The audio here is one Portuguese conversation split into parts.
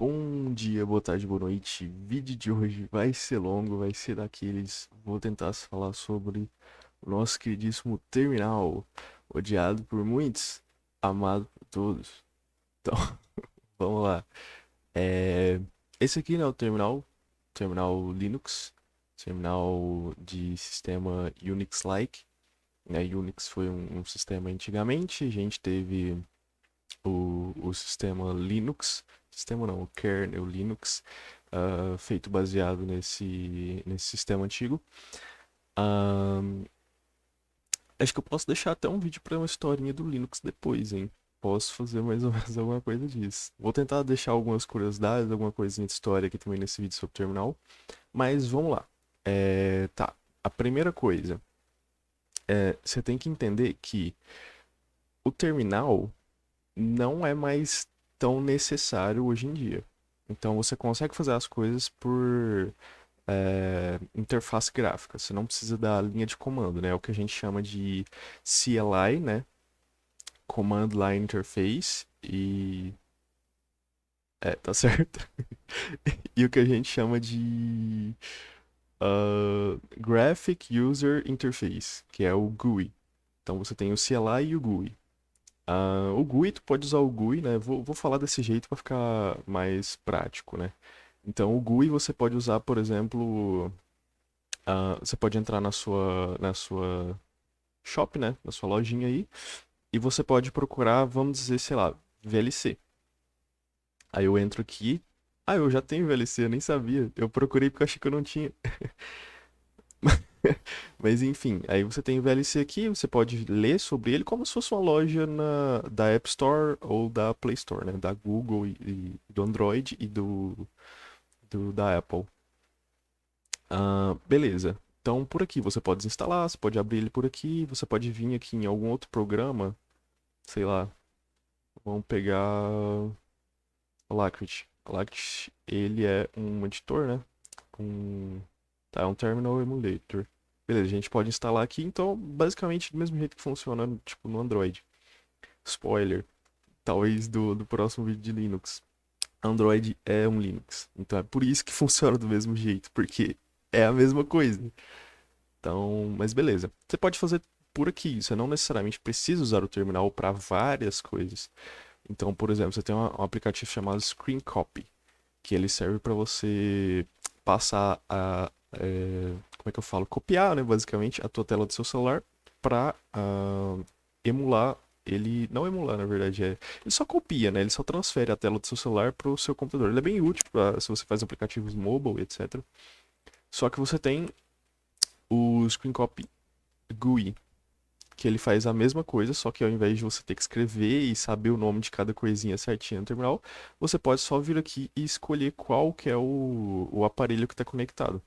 Bom dia, boa tarde, boa noite. Vídeo de hoje vai ser longo, vai ser daqueles. Vou tentar falar sobre o nosso queridíssimo terminal, odiado por muitos, amado por todos. Então, vamos lá. É, Esse aqui, né, é o terminal Linux, terminal de sistema Unix-like. Né? Unix foi um sistema antigamente, a gente teve o sistema Linux, sistema não, o kernel Linux, feito baseado nesse sistema antigo. Ahn, Acho que eu posso deixar até um vídeo para uma historinha do Linux depois, hein? Posso fazer mais ou menos alguma coisa disso. Vou tentar deixar algumas curiosidades, alguma coisinha de história aqui também nesse vídeo sobre o terminal. Mas vamos lá. Tá. A primeira coisa você tem que entender que o terminal não é mais tão necessário hoje em dia. Então você consegue fazer as coisas por interface gráfica. Você não precisa da linha de comando, né? É o que a gente chama de CLI, né? Command Line Interface. Tá certo. E o que a gente chama de Graphic User Interface, que é o GUI. Então você tem o CLI e o GUI. O GUI, tu pode usar o GUI, né? Vou falar desse jeito para ficar mais prático, né? Então, o GUI você pode usar, por exemplo, você pode entrar na sua shop, né? Na sua lojinha aí, e você pode procurar, vamos dizer, sei lá, VLC. Aí eu entro aqui. Ah, eu já tenho VLC, eu nem sabia. Eu procurei porque eu achei que eu não tinha. Mas enfim, aí você tem o VLC aqui, você pode ler sobre ele como se fosse uma loja da App Store ou da Play Store, né? Da Google e do Android e da Apple. Beleza. Então, por aqui você pode desinstalar, você pode abrir ele por aqui, você pode vir aqui em algum outro programa, sei lá, vamos pegar Alacrit. Alacrit, ele é um editor, né? Um, tá, é um Terminal Emulator. Beleza, a gente pode instalar aqui, então, basicamente do mesmo jeito que funciona, tipo, no Android. Spoiler, talvez do próximo vídeo de Linux. Android é um Linux. Então é por isso que funciona do mesmo jeito, porque é a mesma coisa. Então, mas beleza. Você pode fazer por aqui. Você não necessariamente precisa usar o terminal para várias coisas. Então, por exemplo, você tem um aplicativo chamado Screen Copy, que ele serve para você passar como é que eu falo? Copiar, né, basicamente, a tua tela do seu celular para emular. Ele não emular, na verdade, ele só copia, né? Ele só transfere a tela do seu celular para o seu computador. Ele é bem útil se você faz aplicativos mobile, etc. Só que você tem o Screen Copy GUI, que ele faz a mesma coisa, só que ao invés de você ter que escrever e saber o nome de cada coisinha certinha no terminal, você pode só vir aqui e escolher qual que é o aparelho que está conectado.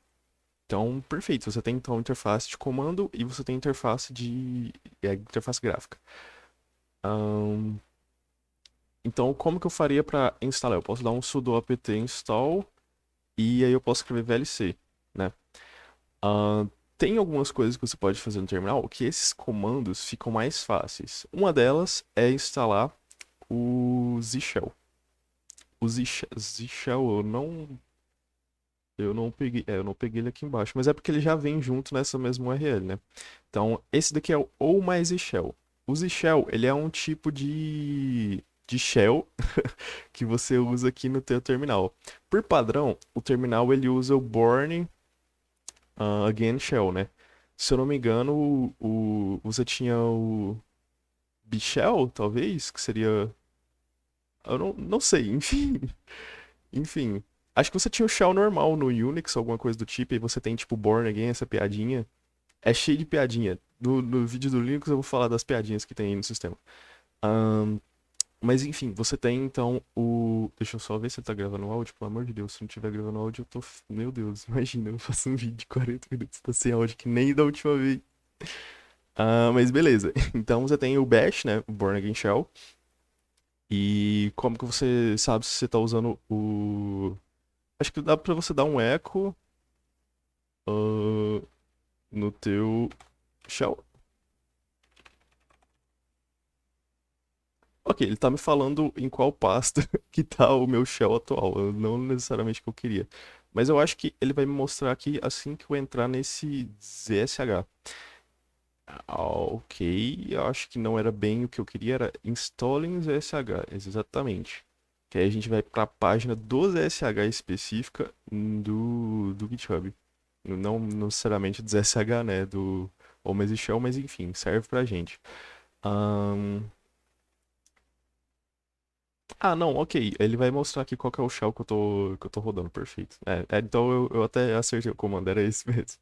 Então, perfeito. Você tem então interface de comando e você tem interface gráfica. Ahn, então, como que eu faria para instalar? Eu posso dar um sudo apt install e aí eu posso escrever VLC, né? Ahn, Tem algumas coisas que você pode fazer no terminal que esses comandos ficam mais fáceis. Uma delas é instalar o Z-Shell. O Z-Shell eu não peguei ele aqui embaixo, mas é porque ele já vem junto nessa mesma URL, né? Então, esse daqui é o ou mais Z-Shell. O Z-Shell, ele é um tipo de shell que você usa aqui no teu terminal. Por padrão, o terminal ele usa o Born Again Shell, né? Se eu não me engano, você tinha o B-Shell, talvez, que seria. Eu não sei, enfim. Enfim. Acho que você tinha o shell normal no Unix, alguma coisa do tipo, e você tem tipo Born Again, essa piadinha. É cheio de piadinha. No vídeo do Linux eu vou falar das piadinhas que tem aí no sistema. Ahn, mas enfim, você tem então o. Deixa eu só ver se ele tá gravando o áudio, pelo amor de Deus. Se não tiver gravando áudio, eu tô. Meu Deus, imagina, eu faço um vídeo de 40 minutos, tá sem áudio, que nem da última vez. Mas beleza. Então você tem o Bash, né? O Born Again Shell. E como que você sabe se você tá usando o. Acho que dá pra você dar um echo ah, no teu shell. Ok, ele tá me falando em qual pasta que tá o meu shell atual, não necessariamente o que eu queria. Mas eu acho que ele vai me mostrar aqui assim que eu entrar nesse ZSH. Ok, eu acho que não era bem o que eu queria, era installing ZSH, exatamente. Que aí a gente vai para a página do ZSH específica do GitHub. Não necessariamente do ZSH, né? Do Omez Shell, mas enfim, serve pra gente. Ahn, Ah, não, ok. Ele vai mostrar aqui qual que é o shell que eu tô rodando, perfeito. Então eu até acertei o comando, era esse mesmo.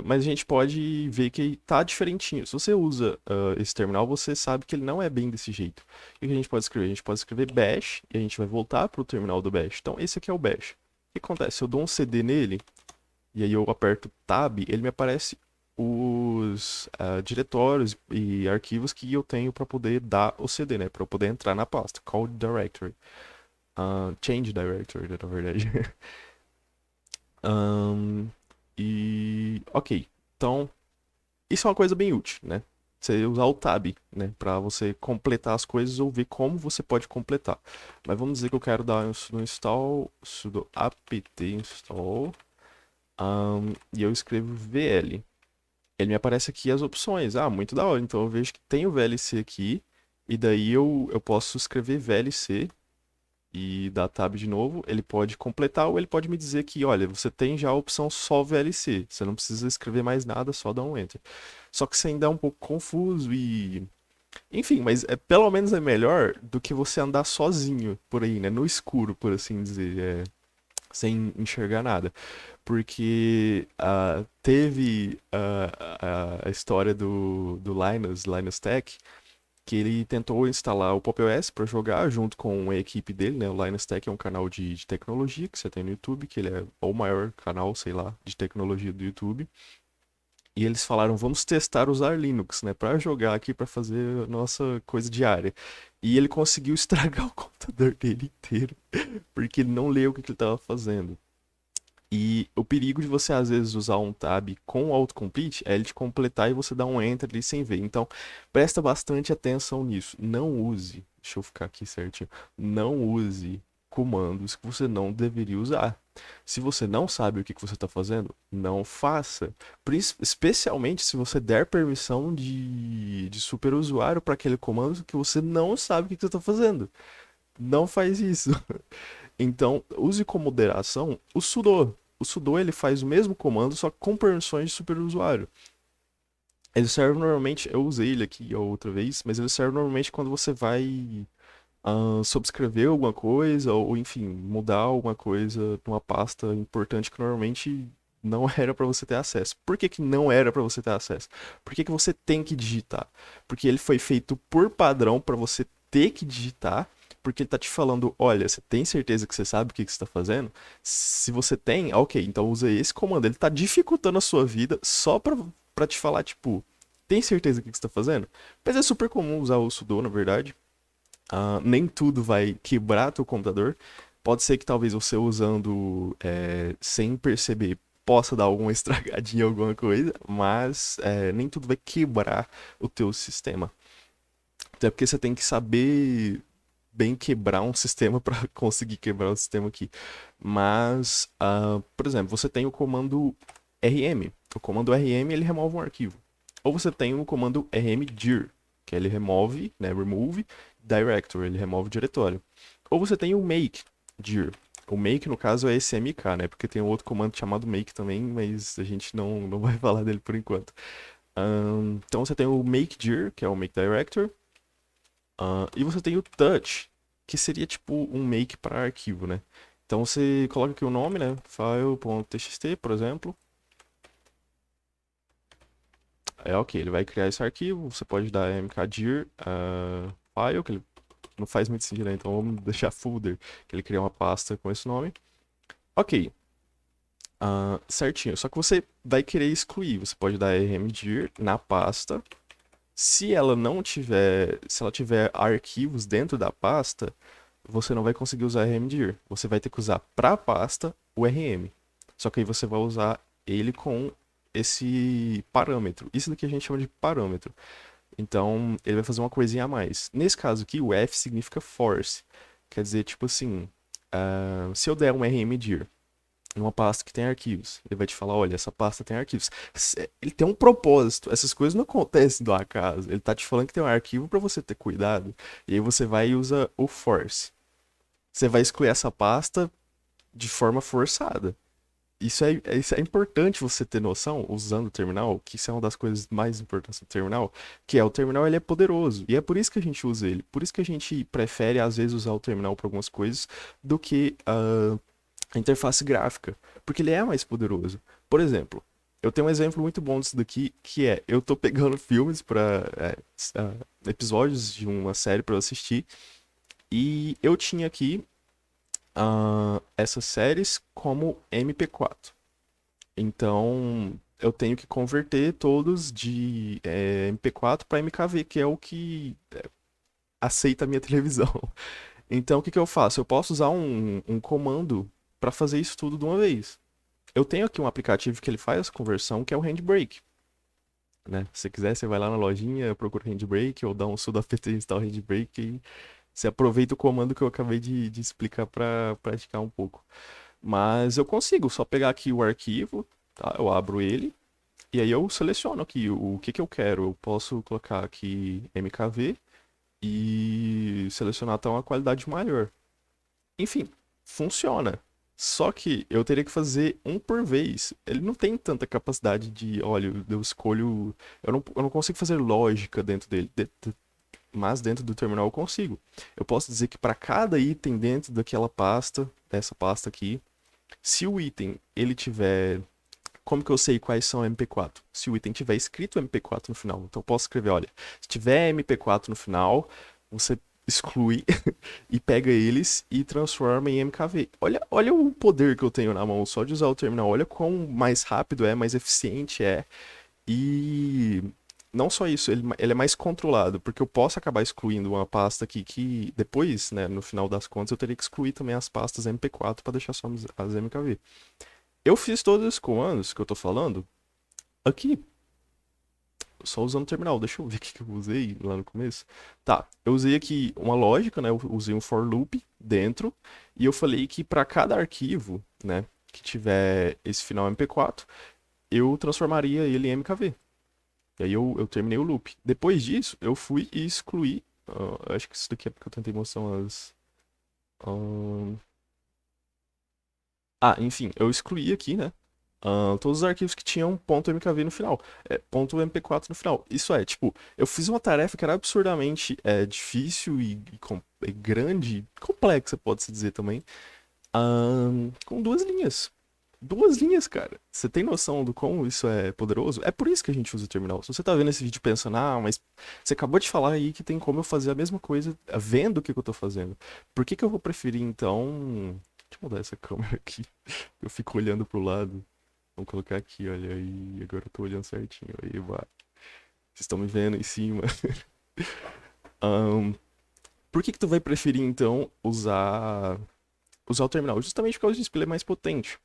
Mas a gente pode ver que tá diferentinho. Se você usa esse terminal, você sabe que ele não é bem desse jeito. O que a gente pode escrever? A gente pode escrever bash e a gente vai voltar para o terminal do bash. Então, esse aqui é o bash. O que acontece? Se eu dou um CD nele e aí eu aperto tab, ele me aparece os diretórios e arquivos que eu tenho para poder dar o CD, né? Para eu poder entrar na pasta. Call directory. Change directory, na verdade. Ahn, ok. Então, isso é uma coisa bem útil, né? Você usar o tab, né? Pra você completar as coisas ou ver como você pode completar. Mas vamos dizer que eu quero dar um sudo install, sudo apt install, e eu escrevo VL. Ele me aparece aqui as opções. Ah, muito da hora. Então eu vejo que tem o VLC aqui, e daí eu posso escrever VLC e dar tab de novo, ele pode completar ou ele pode me dizer que, olha, você tem já a opção só VLC, você não precisa escrever mais nada, só dar um enter. Só que isso ainda é um pouco confuso e. Enfim, mas pelo menos é melhor do que você andar sozinho por aí, né? No escuro, por assim dizer, sem enxergar nada. Porque teve a história do Linus Tech, que ele tentou instalar o Pop! OS para jogar junto com a equipe dele, né? O Linus Tech é um canal de tecnologia que você tem no YouTube, que ele é o maior canal, sei lá, de tecnologia do YouTube. E eles falaram, vamos testar usar Linux, né, para jogar aqui, para fazer a nossa coisa diária. E ele conseguiu estragar o computador dele inteiro, porque ele não leu o que ele estava fazendo. E o perigo de você, às vezes, usar um tab com o autocomplete é ele te completar e você dar um enter ali sem ver. Então, presta bastante atenção nisso. Não use, deixa eu ficar aqui certinho, não use comandos que você não deveria usar. Se você não sabe o que você está fazendo, não faça. Especialmente se você der permissão de superusuário para aquele comando que você não sabe o que você está fazendo. Não faz isso. Então, use com moderação o sudo. O sudo ele faz o mesmo comando, só que com permissões de superusuário. Ele serve normalmente, eu usei ele aqui outra vez, mas ele serve normalmente quando você vai subscrever alguma coisa, ou enfim, mudar alguma coisa numa pasta importante que normalmente não era para você ter acesso. Por que, que não era para você ter acesso? Por que, que você tem que digitar? Porque ele foi feito por padrão para você ter que digitar, porque ele tá te falando, olha, você tem certeza que você sabe o que, que você está fazendo? Se você tem, ok, então usa esse comando. Ele tá dificultando a sua vida só para te falar, tipo, tem certeza do que você está fazendo? Mas é super comum usar o sudo, na verdade. Nem tudo vai quebrar teu computador. Pode ser que talvez você usando sem perceber possa dar alguma estragadinha, alguma coisa, mas nem tudo vai quebrar o teu sistema. Até porque você tem que saber bem quebrar um sistema para conseguir quebrar o sistema aqui. Mas, por exemplo, você tem o comando rm. O comando rm ele remove um arquivo. Ou você tem o comando rmdir, que ele remove, né, remove directory, ele remove o diretório. Ou você tem o make dir. O make, no caso, é esse mk, né? Porque tem um outro comando chamado make também, mas a gente não vai falar dele por enquanto. Então você tem o make dir, que é o make director. E você tem o touch, que seria tipo um make para arquivo, né? Então você coloca aqui o nome, né? File.txt, por exemplo. Ok, ele vai criar esse arquivo. Você pode dar mkdir file, que ele não faz muito sentido, né? Então vamos deixar folder, que ele cria uma pasta com esse nome. Ok, certinho. Só que você vai querer excluir. Você pode dar rmdir na pasta. Se ela não tiver, se ela tiver arquivos dentro da pasta, você não vai conseguir usar rmdir. Você vai ter que usar para a pasta o rm. Só que aí você vai usar ele com esse parâmetro. Isso daqui a gente chama de parâmetro. Então, ele vai fazer uma coisinha a mais. Nesse caso aqui, o F significa force. Quer dizer, tipo assim, se eu der um rmdir numa pasta que tem arquivos, ele vai te falar, olha, essa pasta tem arquivos. Ele tem um propósito. Essas coisas não acontecem do acaso. Ele tá te falando que tem um arquivo para você ter cuidado. E aí você vai e usa o force. Você vai excluir essa pasta de forma forçada. Isso é importante você ter noção, usando o terminal, que isso é uma das coisas mais importantes do terminal, que é o terminal ele é poderoso. E é por isso que a gente usa ele. Por isso que a gente prefere, às vezes, usar o terminal para algumas coisas do que a interface gráfica. Porque ele é mais poderoso. Por exemplo, eu tenho um exemplo muito bom disso daqui, que é, eu tô pegando filmes para episódios de uma série para eu assistir, e eu tinha aqui essas séries como MP4. Então, eu tenho que converter todos de MP4 para MKV, que é o que aceita a minha televisão. Então, o que eu faço? Eu posso usar um comando para fazer isso tudo de uma vez. Eu tenho aqui um aplicativo que ele faz essa conversão, que é o Handbrake. Né? Se você quiser, você vai lá na lojinha, procura Handbrake, ou dá um sudo apt install Handbrake e você aproveita o comando que eu acabei de explicar para praticar um pouco. Mas eu consigo só pegar aqui o arquivo, tá? Eu abro ele e aí eu seleciono aqui o que eu quero. Eu posso colocar aqui MKV e selecionar até uma qualidade maior. Enfim, funciona. Só que eu teria que fazer um por vez. Ele não tem tanta capacidade de, olha, eu escolho. Eu não consigo fazer lógica dentro dele. Mas dentro do terminal eu consigo. Eu posso dizer que para cada item dentro daquela pasta, dessa pasta aqui, se o item ele tiver. Como que eu sei quais são MP4? Se o item tiver escrito MP4 no final. Então eu posso escrever, olha, se tiver MP4 no final, você exclui e pega eles e transforma em MKV. Olha o poder que eu tenho na mão só de usar o terminal. Olha quão mais rápido é, mais eficiente é. E não só isso, ele é mais controlado, porque eu posso acabar excluindo uma pasta aqui que depois, né, no final das contas, eu teria que excluir também as pastas MP4 para deixar só as MKV. Eu fiz todos os comandos que eu tô falando aqui, só usando o terminal. Deixa eu ver o que eu usei lá no começo. Tá, eu usei aqui uma lógica, né? Eu usei um for loop dentro e eu falei que para cada arquivo, né, que tiver esse final MP4, eu transformaria ele em MKV. E aí eu terminei o loop. Depois disso, eu fui e excluí. Acho que isso daqui é porque eu tentei mostrar umas. Enfim, eu excluí aqui, né? Todos os arquivos que tinham .mkv no final, .mp4 no final. Isso é, tipo, eu fiz uma tarefa que era absurdamente difícil e grande, complexa, pode-se dizer também, com duas linhas. Duas linhas, cara. Você tem noção do como isso é poderoso? É por isso que a gente usa o terminal. Se você tá vendo esse vídeo pensando, mas você acabou de falar aí que tem como eu fazer a mesma coisa vendo o que eu tô fazendo. Por que que eu vou preferir, então. Deixa eu mudar essa câmera aqui. Eu fico olhando pro lado. Vamos colocar aqui, olha aí. Agora eu tô olhando certinho. Aí, vai. Vocês estão me vendo em cima. Ahn, por que que tu vai preferir, então, usar o terminal? Justamente porque o display é mais potente.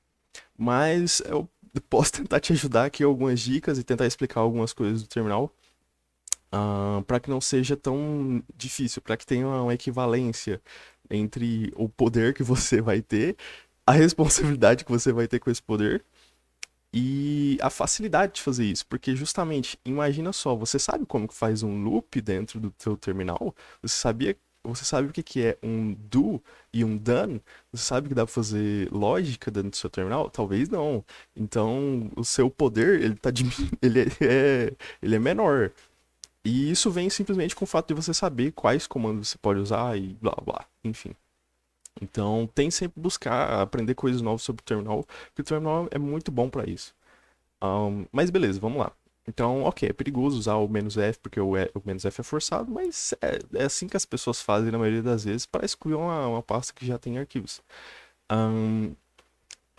Mas eu posso tentar te ajudar aqui algumas dicas e tentar explicar algumas coisas do terminal, para que não seja tão difícil, para que tenha uma equivalência entre o poder que você vai ter, a responsabilidade que você vai ter com esse poder e a facilidade de fazer isso, porque justamente, imagina só, você sabe como que faz um loop dentro do seu terminal? Você sabe o que que é um do e um done? Você sabe que dá para fazer lógica dentro do seu terminal? Talvez não. Então, o seu poder, ele é menor. E isso vem simplesmente com o fato de você saber quais comandos você pode usar e blá blá, enfim. Então, tem sempre buscar aprender coisas novas sobre o terminal, porque o terminal é muito bom para isso. Mas beleza, vamos lá. Então, ok, é perigoso usar o "-f", porque o "-f" é forçado, mas é assim que as pessoas fazem na maioria das vezes para excluir uma pasta que já tem arquivos. Ahn,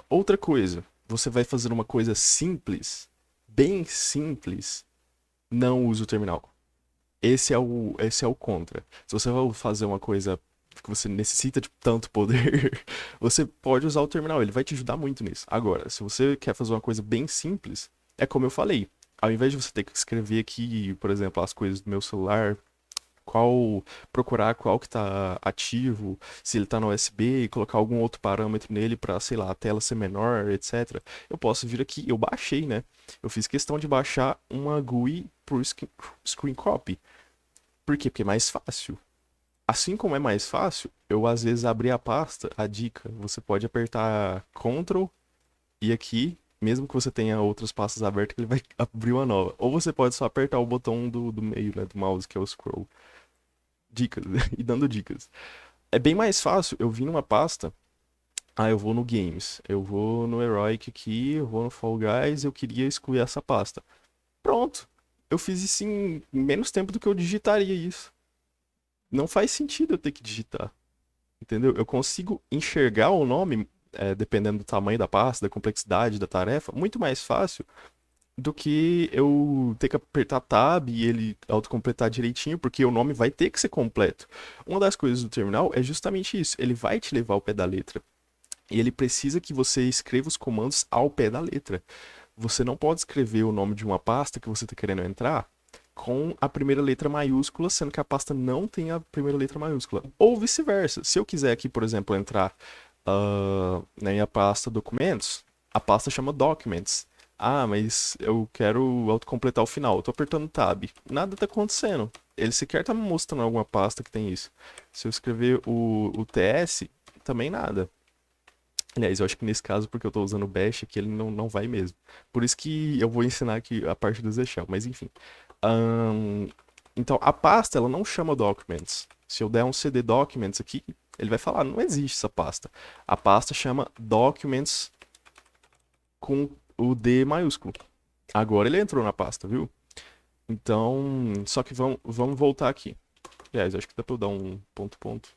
outra coisa, você vai fazer uma coisa simples, bem simples, não use o terminal. Esse é o contra. Se você vai fazer uma coisa que você necessita de tanto poder, você pode usar o terminal, ele vai te ajudar muito nisso. Agora, se você quer fazer uma coisa bem simples, é como eu falei. Ao invés de você ter que escrever aqui, por exemplo, as coisas do meu celular, qual procurar qual que tá ativo, se ele tá no USB e colocar algum outro parâmetro nele para, sei lá, a tela ser menor, etc. Eu posso vir aqui, eu baixei, né? Eu fiz questão de baixar uma GUI pro Screen Copy. Por quê? Porque é mais fácil. Assim como é mais fácil, eu às vezes abri a pasta, a dica, você pode apertar Ctrl e aqui, mesmo que você tenha outras pastas abertas, ele vai abrir uma nova. Ou você pode só apertar o botão do meio, né, do mouse, que é o scroll. Dicas, e dando dicas. É bem mais fácil eu vir numa pasta, eu vou no Games, eu vou no Heroic aqui, eu vou no Fall Guys, eu queria excluir essa pasta. Pronto. Eu fiz isso em menos tempo do que eu digitaria isso. Não faz sentido eu ter que digitar. Entendeu? Eu consigo enxergar o nome, dependendo do tamanho da pasta, da complexidade da tarefa, muito mais fácil do que eu ter que apertar tab e ele autocompletar direitinho, porque o nome vai ter que ser completo. Uma das coisas do terminal é justamente isso, ele vai te levar ao pé da letra. E ele precisa que você escreva os comandos ao pé da letra. Você não pode escrever o nome de uma pasta que você está querendo entrar com a primeira letra maiúscula, sendo que a pasta não tem a primeira letra maiúscula. Ou vice-versa. Se eu quiser aqui, por exemplo, entrar na minha pasta documentos, a pasta chama documents. Mas eu quero autocompletar o final. Eu tô apertando tab. Nada tá acontecendo. Ele sequer tá me mostrando alguma pasta que tem isso. Se eu escrever o TS, também nada. Aliás, eu acho que nesse caso, porque eu tô usando o Bash, aqui ele não vai mesmo. Por isso que eu vou ensinar aqui a parte do Zshell, mas enfim. Ahn, então, a pasta, ela não chama Documents. Se eu der um CD Documents aqui, ele vai falar, não existe essa pasta. A pasta chama Documents com o D maiúsculo. Agora ele entrou na pasta, viu? Então, só que vamos voltar aqui. Aliás, eu acho que dá pra eu dar um ponto ponto.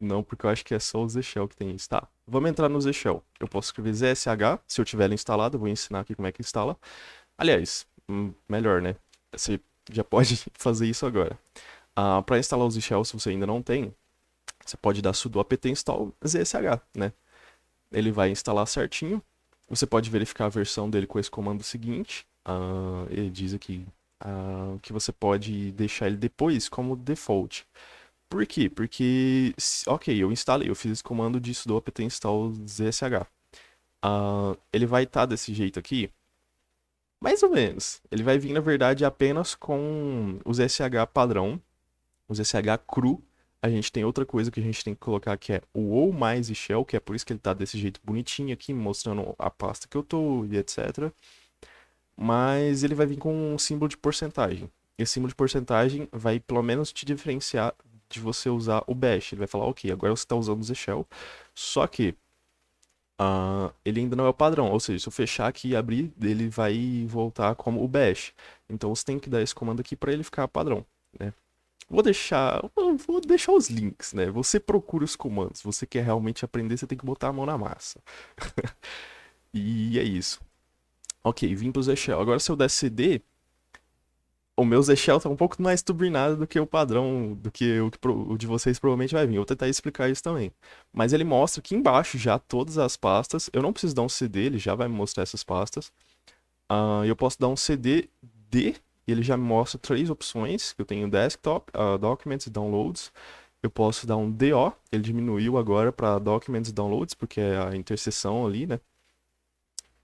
Não, porque eu acho que é só o Zshell que tem isso. Tá, vamos entrar no Zshell. Eu posso escrever ZSH, se eu tiver ele instalado, eu vou ensinar aqui como é que instala. Aliás, melhor, né? Você já pode fazer isso agora. Para instalar o Zshell, se você ainda não tem, você pode dar sudo apt install zsh, né? Ele vai instalar certinho. Você pode verificar a versão dele com esse comando seguinte. Ele diz aqui que você pode deixar ele depois como default. Por quê? Porque, ok, eu instalei, eu fiz esse comando de sudo apt install zsh. Ele vai estar desse jeito aqui, mais ou menos. Ele vai vir, na verdade, apenas com os SH padrão, os SH cru. A gente tem outra coisa que a gente tem que colocar que é o ou mais e shell, que é por isso que ele tá desse jeito bonitinho aqui, mostrando a pasta que eu tô e etc. Mas ele vai vir com um símbolo de porcentagem. Esse símbolo de porcentagem vai pelo menos te diferenciar de você usar o bash. Ele vai falar, ok, agora você está usando o Zshell, só que ele ainda não é o padrão, ou seja, se eu fechar aqui e abrir, ele vai voltar como o bash. Então você tem que dar esse comando aqui para ele ficar padrão, né? Vou deixar os links, né? Você procura os comandos. Você quer realmente aprender, você tem que botar a mão na massa. E é isso. Ok, vim pro Zshell. Agora se eu der CD, o meu Zshell tá um pouco mais turbinado do que o padrão, do que o de vocês provavelmente vai vir. Eu vou tentar explicar isso também. Mas ele mostra aqui embaixo já todas as pastas. Eu não preciso dar um CD, ele já vai me mostrar essas pastas. Eu posso dar um CD D, e ele já me mostra três opções. Eu tenho Desktop, Documents e Downloads. Eu posso dar um DO, ele diminuiu agora para Documents e Downloads, porque é a interseção ali, né?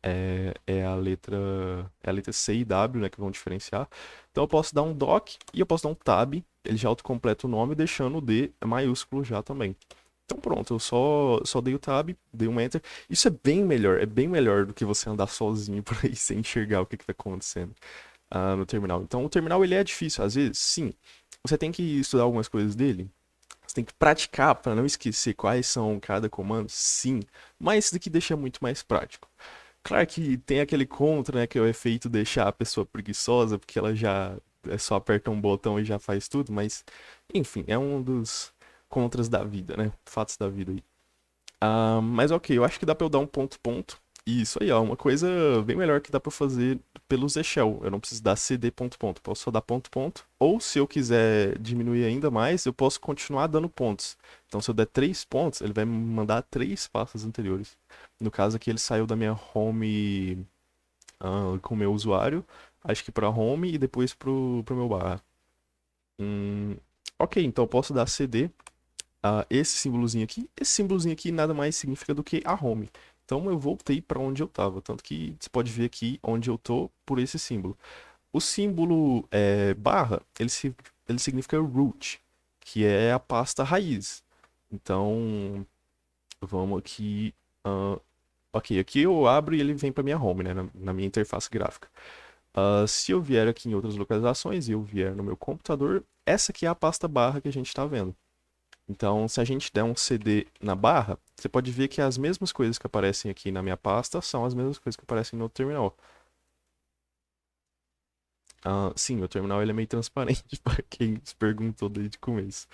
É a letra C e W, né, que vão diferenciar. Então eu posso dar um doc e eu posso dar um tab, ele já autocompleta o nome, deixando o D maiúsculo já também. Então pronto, eu só dei o tab, dei um enter. Isso é bem melhor do que você andar sozinho por aí sem enxergar o que está acontecendo no terminal. Então o terminal ele é difícil, às vezes, sim. Você tem que estudar algumas coisas dele, você tem que praticar para não esquecer quais são cada comando, sim. Mas isso daqui deixa muito mais prático. Claro que tem aquele contra, né, que é o efeito deixar a pessoa preguiçosa, porque ela já só aperta um botão e já faz tudo, mas enfim, é um dos contras da vida, né? Fatos da vida aí. Mas ok, eu acho que dá pra eu dar um ponto ponto. E isso aí, ó, uma coisa bem melhor que dá pra fazer pelo Zshell. Eu não preciso dar cd ponto ponto, posso só dar ponto ponto. Ou se eu quiser diminuir ainda mais, eu posso continuar dando pontos. Então se eu der 3 pontos, ele vai me mandar 3 pastas anteriores. No caso aqui ele saiu da minha home com o meu usuário. acho que para home e depois pro meu barra. Hum, ok, então eu posso dar CD a esse símbolozinho aqui. Esse símbolozinho aqui nada mais significa do que a home. Então eu voltei para onde eu estava. Tanto que você pode ver aqui onde eu tô por esse símbolo. O símbolo barra, ele significa root, que é a pasta raiz. Então, vamos aqui. Ok, aqui eu abro e ele vem para minha home, né, na minha interface gráfica. Se eu vier aqui em outras localizações e eu vier no meu computador, essa aqui é a pasta barra que a gente está vendo. Então, se a gente der um CD na barra, você pode ver que as mesmas coisas que aparecem aqui na minha pasta são as mesmas coisas que aparecem no terminal. Sim, meu terminal ele é meio transparente para quem se perguntou desde o começo.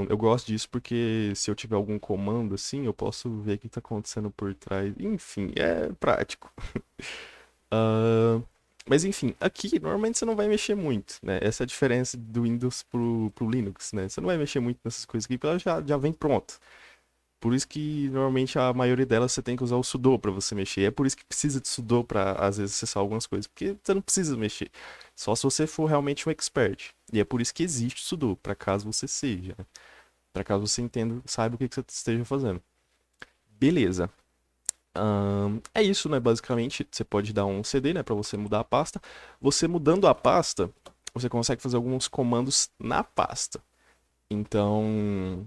Eu gosto disso porque se eu tiver algum comando assim, eu posso ver o que está acontecendo por trás. Enfim, é prático. Ah, mas enfim, aqui normalmente você não vai mexer muito, né? Essa é a diferença do Windows pro Linux, né? Você não vai mexer muito nessas coisas aqui, porque ela já vem pronto. Por isso que normalmente a maioria delas você tem que usar o sudo para você mexer. É por isso que precisa de sudo para às vezes acessar algumas coisas, porque você não precisa mexer. Só se você for realmente um expert. E é por isso que existe o sudo, para caso você seja, né? Para caso você entenda, saiba o que você esteja fazendo. Beleza. É isso, né? Basicamente, você pode dar um CD, né, para você mudar a pasta. Você mudando a pasta, você consegue fazer alguns comandos na pasta. Então,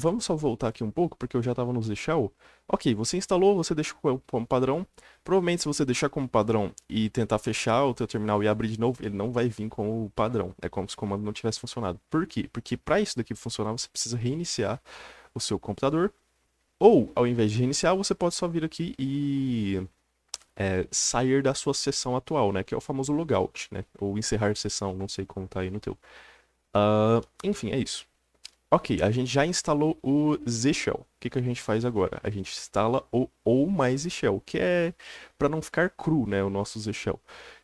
vamos só voltar aqui um pouco, porque eu já estava no Z Shell. Ok, você instalou, você deixou como padrão. Provavelmente, se você deixar como padrão e tentar fechar o teu terminal e abrir de novo, ele não vai vir como padrão. É como se o comando não tivesse funcionado. Por quê? Porque para isso daqui funcionar, você precisa reiniciar o seu computador. Ou, ao invés de reiniciar, você pode só vir aqui e sair da sua sessão atual, né? Que é o famoso logout, né? Ou encerrar sessão, não sei como tá aí no teu. Enfim, é isso. Ok, a gente já instalou o Z Shell. O que a gente faz agora? A gente instala o ou mais Z Shell, que é para não ficar cru, né, o nosso Z Shell.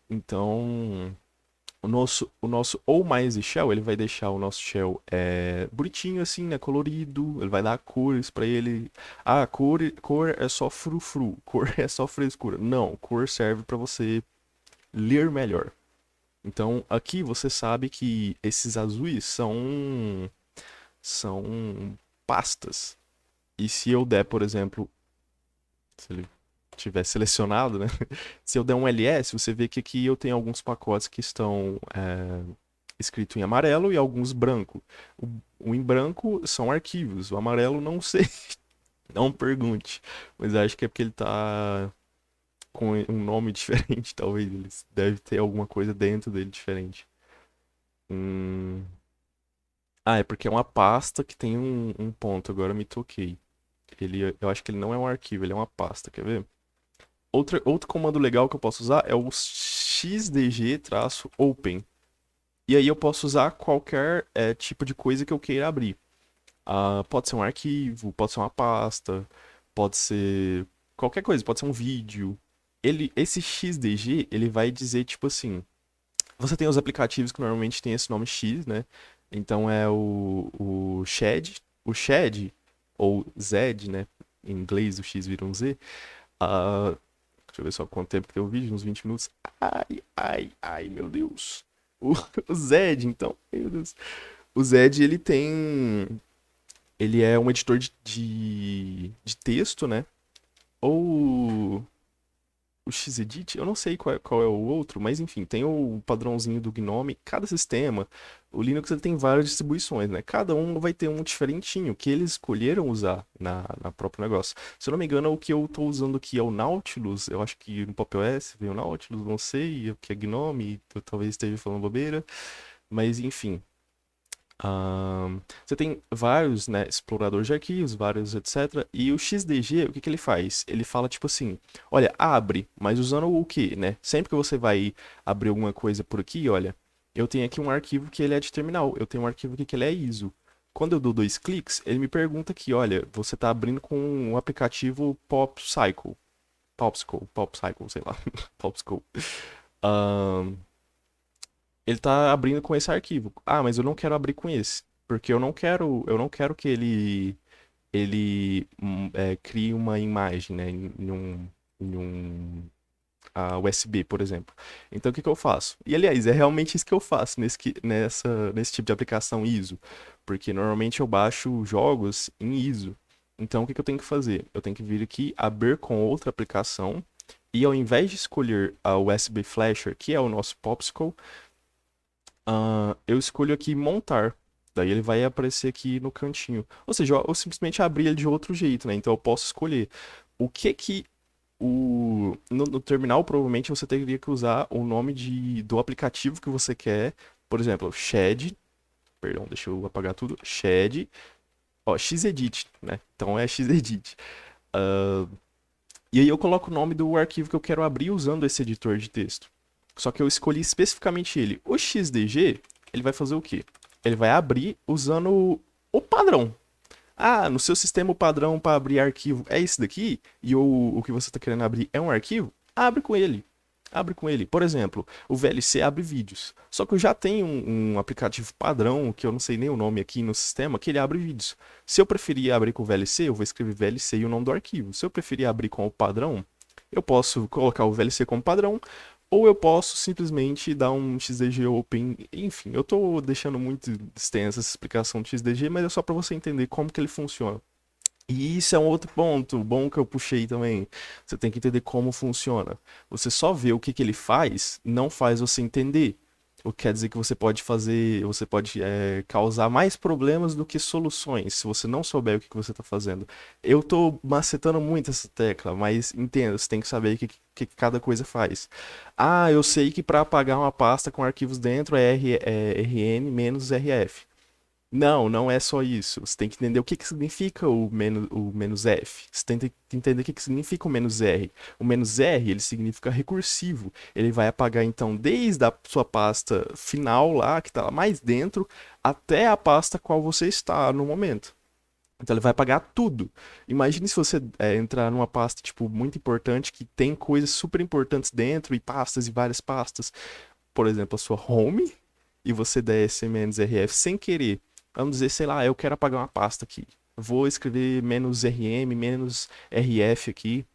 Então, o nosso ou mais Z Shell, ele vai deixar o nosso shell bonitinho assim, né, colorido. Ele vai dar cores para ele. Ah, cor é só frufru, cor é só frescura. Não, cor serve para você ler melhor. Então, aqui você sabe que esses azuis são pastas. E se eu der, por exemplo, se ele tiver selecionado, né? Se eu der um ls, você vê que aqui eu tenho alguns pacotes que estão escritos em amarelo e alguns branco. O em branco são arquivos, o amarelo não sei, não pergunte. Mas acho que é porque ele tá com um nome diferente, talvez. Ele deve ter alguma coisa dentro dele diferente. Hum... Ah, é porque é uma pasta que tem um ponto, agora eu me toquei. Eu acho que ele não é um arquivo, ele é uma pasta, quer ver? Outro comando legal que eu posso usar é o xdg-open. E aí eu posso usar qualquer tipo de coisa que eu queira abrir. Pode ser um arquivo, pode ser uma pasta, pode ser qualquer coisa, pode ser um vídeo. Esse xdg, ele vai dizer tipo assim, você tem os aplicativos que normalmente tem esse nome X, né? Então é o Shed, ou Zed, né? Em inglês o X vira um Z. Ah, deixa eu ver só quanto tempo que tem o vídeo, uns 20 minutos. Ai, ai, ai, meu Deus. O, o Zed, então, meu Deus. O Zed, ele tem. Ele é um editor de texto, né? Ou o Xedit, eu não sei qual é o outro, mas enfim, tem o padrãozinho do Gnome. Cada sistema, o Linux ele tem várias distribuições, né? Cada um vai ter um diferentinho que eles escolheram usar na próprio negócio. Se eu não me engano, o que eu estou usando aqui é o Nautilus. Eu acho que no Pop OS veio o Nautilus, não sei, o que é Gnome, eu talvez esteja falando bobeira. Mas enfim, você tem vários, né, exploradores de arquivos, vários, etc. E o XDG, o que que ele faz? Ele fala tipo assim, olha, abre, mas usando o quê, né? Sempre que você vai abrir alguma coisa por aqui, olha, eu tenho aqui um arquivo que ele é de terminal, eu tenho um arquivo aqui que ele é ISO. Quando eu dou 2 cliques, ele me pergunta aqui, olha, você está abrindo com o aplicativo Popsicle, sei lá, Popsicle. Ele tá abrindo com esse arquivo. Ah, mas eu não quero abrir com esse, porque eu não quero que ele crie uma imagem, né, em um a USB, por exemplo. Então, o que que eu faço? E, aliás, é realmente isso que eu faço nesse tipo de aplicação ISO. Porque, normalmente, eu baixo jogos em ISO. Então, o que que eu tenho que fazer? Eu tenho que vir aqui, abrir com outra aplicação. E, ao invés de escolher a USB Flasher, que é o nosso Popsicle, eu escolho aqui montar. Daí ele vai aparecer aqui no cantinho. Ou seja, eu simplesmente abri ele de outro jeito, né? Então eu posso escolher o que que no terminal, provavelmente você teria que usar o nome do aplicativo que você quer. Por exemplo, Shed. Perdão, deixa eu apagar tudo. Shed. Ó, Xedit, né? Então é Xedit. Ah, e aí eu coloco o nome do arquivo que eu quero abrir usando esse editor de texto. Só que eu escolhi especificamente ele. O XDG, ele vai fazer o quê? Ele vai abrir usando o padrão. Ah, no seu sistema o padrão para abrir arquivo é esse daqui, e o que você está querendo abrir é um arquivo, abre com ele. Abre com ele. Por exemplo, o VLC abre vídeos. Só que eu já tenho um aplicativo padrão, que eu não sei nem o nome aqui no sistema, que ele abre vídeos. Se eu preferir abrir com o VLC, eu vou escrever VLC e o nome do arquivo. Se eu preferir abrir com o padrão, eu posso colocar o VLC como padrão, ou eu posso simplesmente dar um XDG Open. Enfim, eu tô deixando muito extensa essa explicação do XDG, mas é só para você entender como que ele funciona. E isso é um outro ponto bom que eu puxei também. Você tem que entender como funciona. Você só vê o que que ele faz, não faz você entender. O que quer dizer que você pode causar mais problemas do que soluções, se você não souber o que que você está fazendo. Eu tô macetando muito essa tecla, mas entenda, você tem que saber o que cada coisa faz. Ah, eu sei que para apagar uma pasta com arquivos dentro é rn menos rf. Não, não é só isso. Você tem que entender o que que significa o menos F. Você tem que entender o que que significa o menos R. O menos R, ele significa recursivo. Ele vai apagar, então, desde a sua pasta final lá, que está lá mais dentro, até a pasta qual você está no momento. Então ele vai apagar tudo. Imagine se você entrar numa pasta, tipo, muito importante, que tem coisas super importantes dentro, e pastas e várias pastas. Por exemplo, a sua home, e você der -rf sem querer. Vamos dizer, sei lá, eu quero apagar uma pasta aqui. Vou escrever "-rm", "-rf" aqui,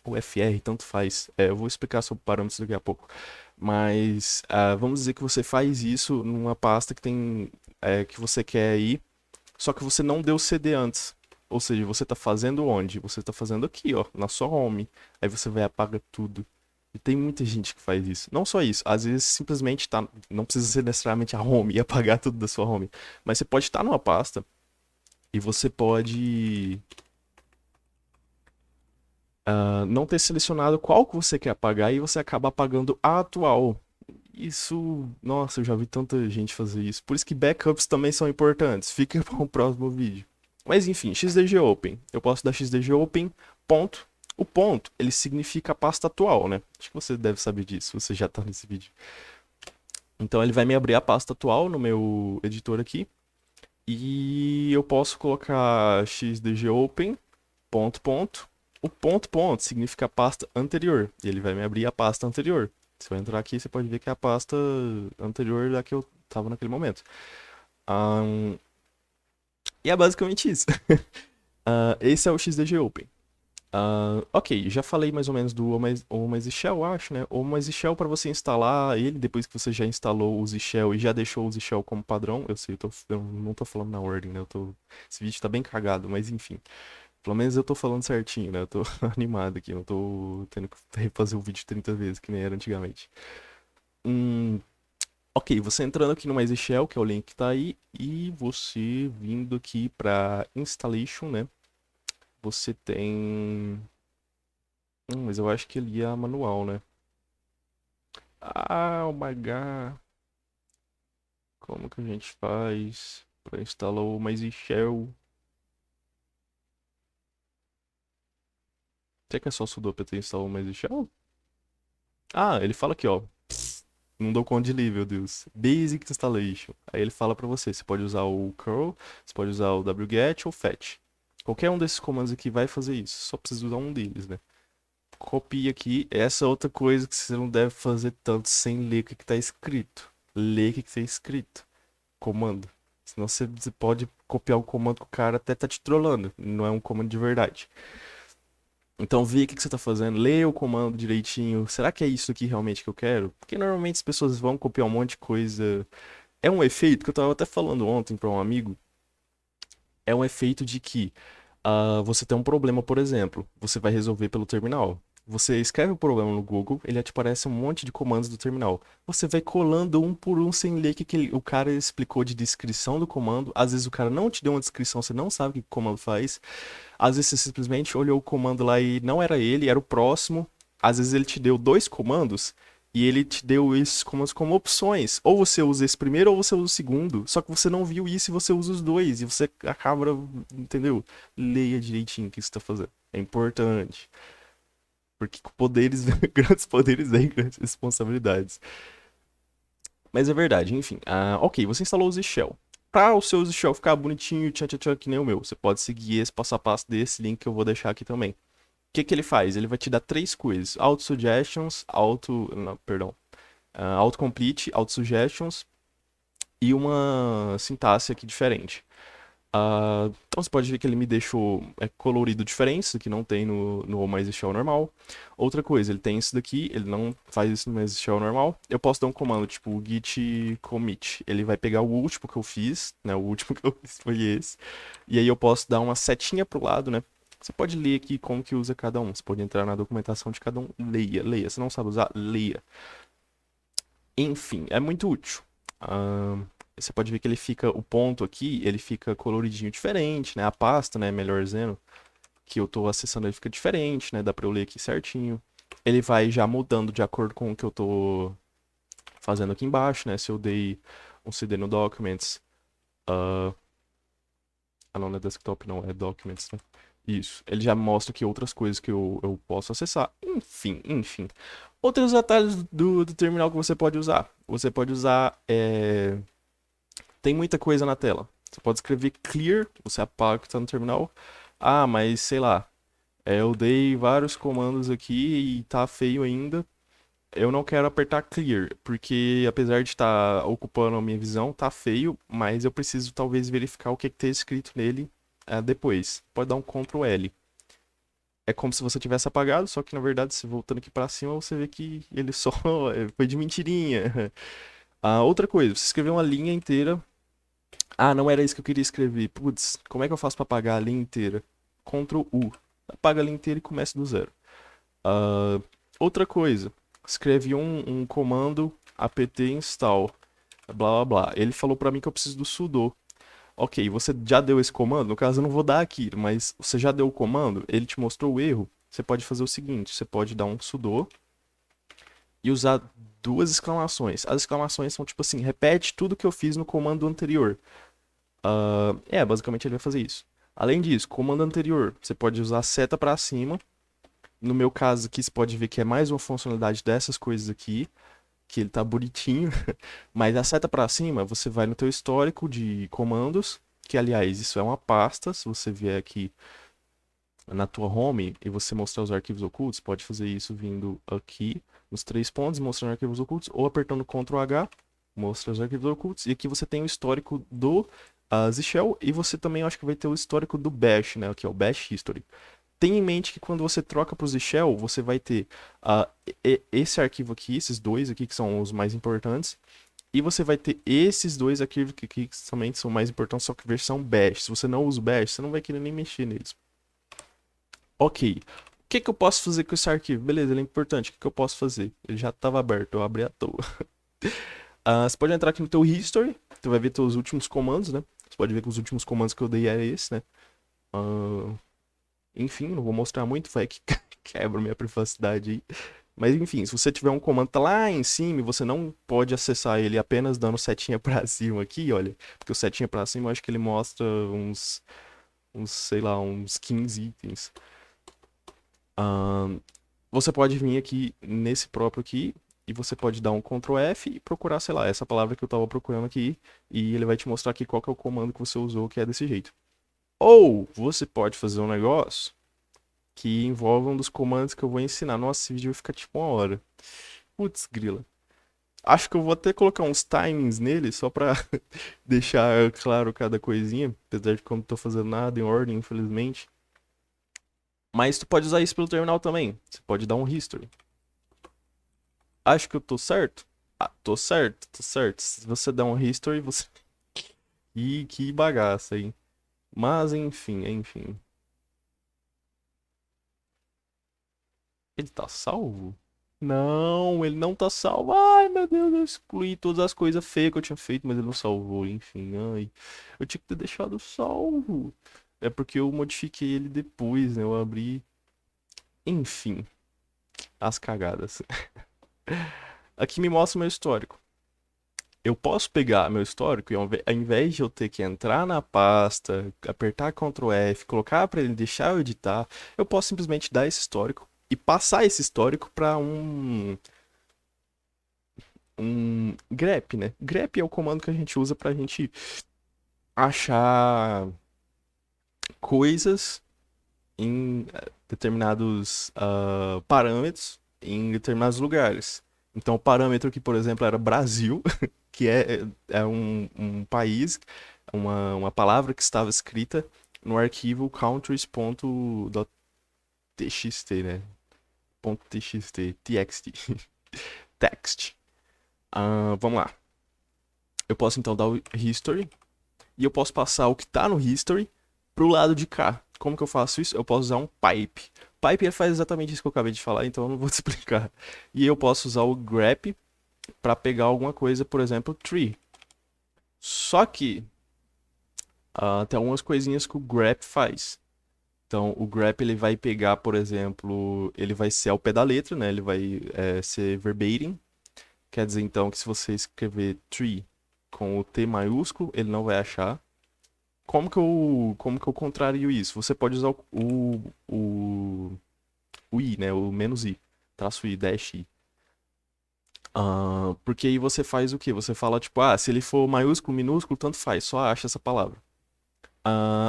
ou "fr", tanto faz. Eu vou explicar sobre parâmetros daqui a pouco. Mas vamos dizer que você faz isso numa pasta que você quer aí, só que você não deu CD antes. Ou seja, você está fazendo onde? Você está fazendo aqui, ó, na sua home. Aí você vai e apaga tudo. E tem muita gente que faz isso. Não só isso, às vezes simplesmente tá. Não precisa ser necessariamente a home e apagar tudo da sua home. Mas você pode estar numa pasta e você pode não ter selecionado qual que você quer apagar e você acaba apagando a atual. Isso, nossa, eu já vi tanta gente fazer isso. Por isso que backups também são importantes. Fica para o próximo vídeo. Mas enfim, XDG Open. Eu posso dar XDG Open, ponto. O ponto, ele significa a pasta atual, né? Acho que você deve saber disso, você já tá nesse vídeo. Então ele vai me abrir a pasta atual no meu editor aqui. E eu posso colocar XDG Open, ponto, ponto. O ponto, ponto significa a pasta anterior. E ele vai me abrir a pasta anterior. Se eu entrar aqui, você pode ver que é a pasta anterior da que eu tava naquele momento. E é basicamente isso. Esse é o XDG Open. Ok, já falei mais ou menos do OMS Shell, acho, né? O OMS Shell, para você instalar ele, depois que você já instalou o Shell e já deixou o Shell como padrão, eu sei, eu não tô falando na ordem, né? Esse vídeo tá bem cagado, mas enfim. Pelo menos eu tô falando certinho, né? Eu tô animado aqui, não tô tendo que refazer o vídeo 30 vezes, que nem era antigamente. Ok, você entrando aqui no MySQL, que é o link que tá aí, e você vindo aqui para Installation, né? Você tem. Mas eu acho que ele é manual, né? Ah, oh my god. Como que a gente faz para instalar o MySQL? Será que é só sudo apt instalar o MySQL? Ah, ele fala aqui, ó. Não dou conta de ler, meu Deus. Basic Installation. Aí ele fala pra você, você pode usar o curl, você pode usar o wget ou fetch. Qualquer um desses comandos aqui vai fazer isso. Só precisa usar um deles, né? Copia aqui. Essa é outra coisa que você não deve fazer tanto sem ler o que tá escrito. Ler o que tá escrito. Comando. Senão você pode copiar o comando que o cara até tá te trollando. Não é um comando de verdade. Então vê o que você tá fazendo, lê o comando direitinho. Será que é isso aqui realmente que eu quero? Porque normalmente as pessoas vão copiar um monte de coisa. É um efeito que eu tava até falando ontem pra um amigo. É um efeito de que você tem um problema, por exemplo, você vai resolver pelo terminal. Você escreve o problema no Google, ele te aparece um monte de comandos do terminal. Você vai colando um por um sem ler o o cara explicou de descrição do comando. Às vezes o cara não te deu uma descrição, você não sabe o que o comando faz. Às vezes você simplesmente olhou o comando lá e não era ele, era o próximo. Às vezes ele te deu dois comandos e ele te deu esses comandos como opções. Ou você usa esse primeiro ou você usa o segundo. Só que você não viu isso e você usa os dois. E você acaba, entendeu? Leia direitinho o que você está fazendo. É importante. Porque com poderes, grandes poderes vêm grandes responsabilidades. Mas é verdade, enfim. Ok, você instalou o Z-Shell. Para o seu Z-Shell ficar bonitinho, tchan, tchan, tchan, que nem o meu, você pode seguir esse passo a passo desse link que eu vou deixar aqui também. O que ele faz? Ele vai te dar três coisas: auto-suggestions, não, perdão, autocomplete, auto-suggestions e uma sintaxe aqui diferente. Então você pode ver que ele me deixou colorido diferente, isso que não tem no MySQL normal. Outra coisa, ele tem isso daqui, ele não faz isso no MySQL normal. Eu posso dar um comando tipo git commit. Ele vai pegar o último que eu fiz, né? O último que eu fiz foi esse. E aí eu posso dar uma setinha pro lado, né? Você pode ler aqui como que usa cada um. Você pode entrar na documentação de cada um. Leia, leia. Você não sabe usar? Leia. Enfim, é muito útil. Você pode ver que ele fica, o ponto aqui, ele fica coloridinho diferente, né? A pasta, né, melhor dizendo, que eu tô acessando ele fica diferente, né? Dá pra eu ler aqui certinho. Ele vai já mudando de acordo com o que eu tô fazendo aqui embaixo, né? Se eu dei um CD no Documents, uh... não é desktop, não, é Documents, né? Isso. Ele já mostra aqui outras coisas que eu posso acessar. Enfim, enfim. Outros atalhos do terminal que você pode usar. Você pode usar. Tem muita coisa na tela. Você pode escrever clear, você apaga o que está no terminal. Mas sei lá. Eu dei vários comandos aqui e tá feio ainda. Eu não quero apertar clear, porque apesar de estar ocupando a minha visão, tá feio, mas eu preciso talvez verificar o que tem escrito nele depois. Pode dar um Ctrl L. É como se você tivesse apagado, só que na verdade, se voltando aqui para cima, você vê que ele só foi de mentirinha. Outra coisa, você escreveu uma linha inteira. Não era isso que eu queria escrever. Putz, como é que eu faço para apagar a linha inteira? Ctrl U. Apaga a linha inteira e começa do zero. Outra coisa, escrevi um comando apt install, blá blá blá. Ele falou para mim que eu preciso do sudo. Ok, você já deu esse comando? No caso, eu não vou dar aqui, mas você já deu o comando, ele te mostrou o erro. Você pode fazer o seguinte: você pode dar um sudo e usar duas exclamações. As exclamações são tipo assim: repete tudo que eu fiz no comando anterior. Basicamente ele vai fazer isso. Além disso, comando anterior, você pode usar a seta para cima. No meu caso aqui, você pode ver que é mais uma funcionalidade dessas coisas aqui, que ele tá bonitinho. Mas a seta para cima, você vai no teu histórico de comandos, que aliás, isso é uma pasta. Se você vier aqui na tua home e você mostrar os arquivos ocultos, pode fazer isso vindo aqui nos três pontos, mostrando arquivos ocultos, ou apertando Ctrl H, mostra os arquivos ocultos. E aqui você tem o histórico do Z-Shell e você também acho que vai ter o histórico do Bash, né? Aqui, ó, Bash History. Tenha em mente que quando você troca para o Z-Shell, você vai ter esse arquivo aqui, esses dois aqui que são os mais importantes, e você vai ter esses dois arquivos aqui que também são mais importantes, só que versão Bash. Se você não usa o Bash, você não vai querer nem mexer neles. Ok. O que eu posso fazer com esse arquivo? Beleza, ele é importante. O que eu posso fazer? Ele já estava aberto, eu abri à toa. Você pode entrar aqui no teu history, tu vai ver teus últimos comandos, né? Você pode ver que os últimos comandos que eu dei é esse, né? Enfim, não vou mostrar muito, vai que quebra minha privacidade aí. Mas enfim, se você tiver um comando tá lá em cima e você não pode acessar ele apenas dando setinha pra cima aqui, olha. Porque o setinha pra cima eu acho que ele mostra sei lá, uns 15 itens. Você pode vir aqui nesse próprio aqui e você pode dar um Ctrl F e procurar, sei lá, essa palavra que eu tava procurando aqui e ele vai te mostrar aqui qual que é o comando que você usou que é desse jeito. Ou você pode fazer um negócio que envolve um dos comandos que eu vou ensinar. Nossa, esse vídeo vai ficar tipo uma hora. Putz, grila. Acho que eu vou até colocar uns timings nele só pra deixar claro cada coisinha. Apesar de que eu não tô fazendo nada em ordem, infelizmente. Mas tu pode usar isso pelo terminal também. Você pode dar um history. Acho que eu tô certo? Ah, tô certo, tô certo. Se você der um history, você. Ih, que bagaça, hein? Mas enfim, enfim. Ele tá salvo? Não, ele não tá salvo. Ai, meu Deus, eu excluí todas as coisas feias que eu tinha feito, mas ele não salvou, enfim. Ai, eu tinha que ter deixado salvo. É porque eu modifiquei ele depois, né? Eu abri. Enfim, as cagadas. Aqui me mostra o meu histórico. Eu posso pegar meu histórico e ao invés de eu ter que entrar na pasta, apertar Ctrl F, colocar para ele deixar eu editar, eu posso simplesmente dar esse histórico e passar esse histórico para um grep, né? Grep é o comando que a gente usa para a gente achar coisas em determinados parâmetros em determinados lugares. Então, o parâmetro que, por exemplo, era Brasil, que é um país, uma palavra que estava escrita no arquivo countries.txt, né? .txt, txt, text. Vamos lá. Eu posso então dar o history e eu posso passar o que está no history pro lado de cá. Como que eu faço isso? Eu posso usar um pipe. Pipe faz exatamente isso que eu acabei de falar, então eu não vou te explicar. E eu posso usar o grep para pegar alguma coisa, por exemplo, tree. Só que tem algumas coisinhas que o grep faz. Então, o grep ele vai pegar, por exemplo, ele vai ser ao pé da letra, né? Ele vai ser verbatim. Quer dizer, então, que se você escrever tree com o T maiúsculo, ele não vai achar. Como que eu contrario isso? Você pode usar o i, né? O menos i. Traço i, dash i. Porque aí você faz o quê? Você fala, tipo, se ele for maiúsculo, minúsculo, tanto faz, só acha essa palavra.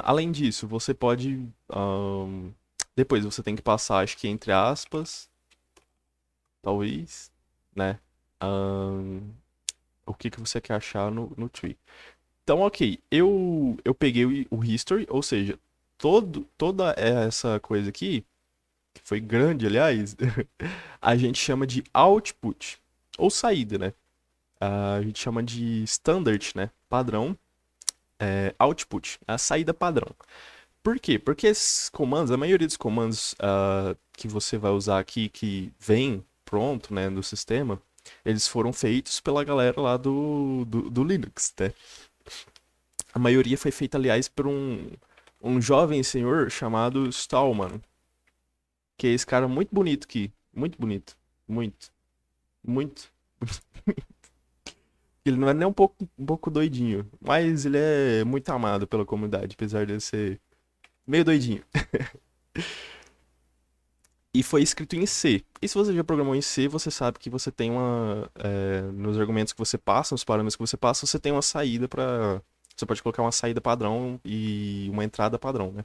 Além disso, você pode. Depois você tem que passar, acho que entre aspas, talvez, né? Ahn, o que que você quer achar no tree. Então, ok, eu peguei o history, ou seja, toda essa coisa aqui, que foi grande, aliás, a gente chama de output, ou saída, né? A gente chama de standard, né? Padrão, output, a saída padrão. Por quê? Porque esses comandos, a maioria dos comandos que você vai usar aqui, que vem pronto, né, do sistema, eles foram feitos pela galera lá do Linux, né? A maioria foi feita, aliás, por um jovem senhor chamado Stallman, que é esse cara muito bonito aqui. Muito bonito. Muito. Muito. Ele não é nem um pouco doidinho, mas ele é muito amado pela comunidade, apesar de ser meio doidinho. E foi escrito em C. E se você já programou em C, você sabe que você tem nos argumentos que você passa, nos parâmetros que você passa, você tem uma saída para. Você pode colocar uma saída padrão e uma entrada padrão, né?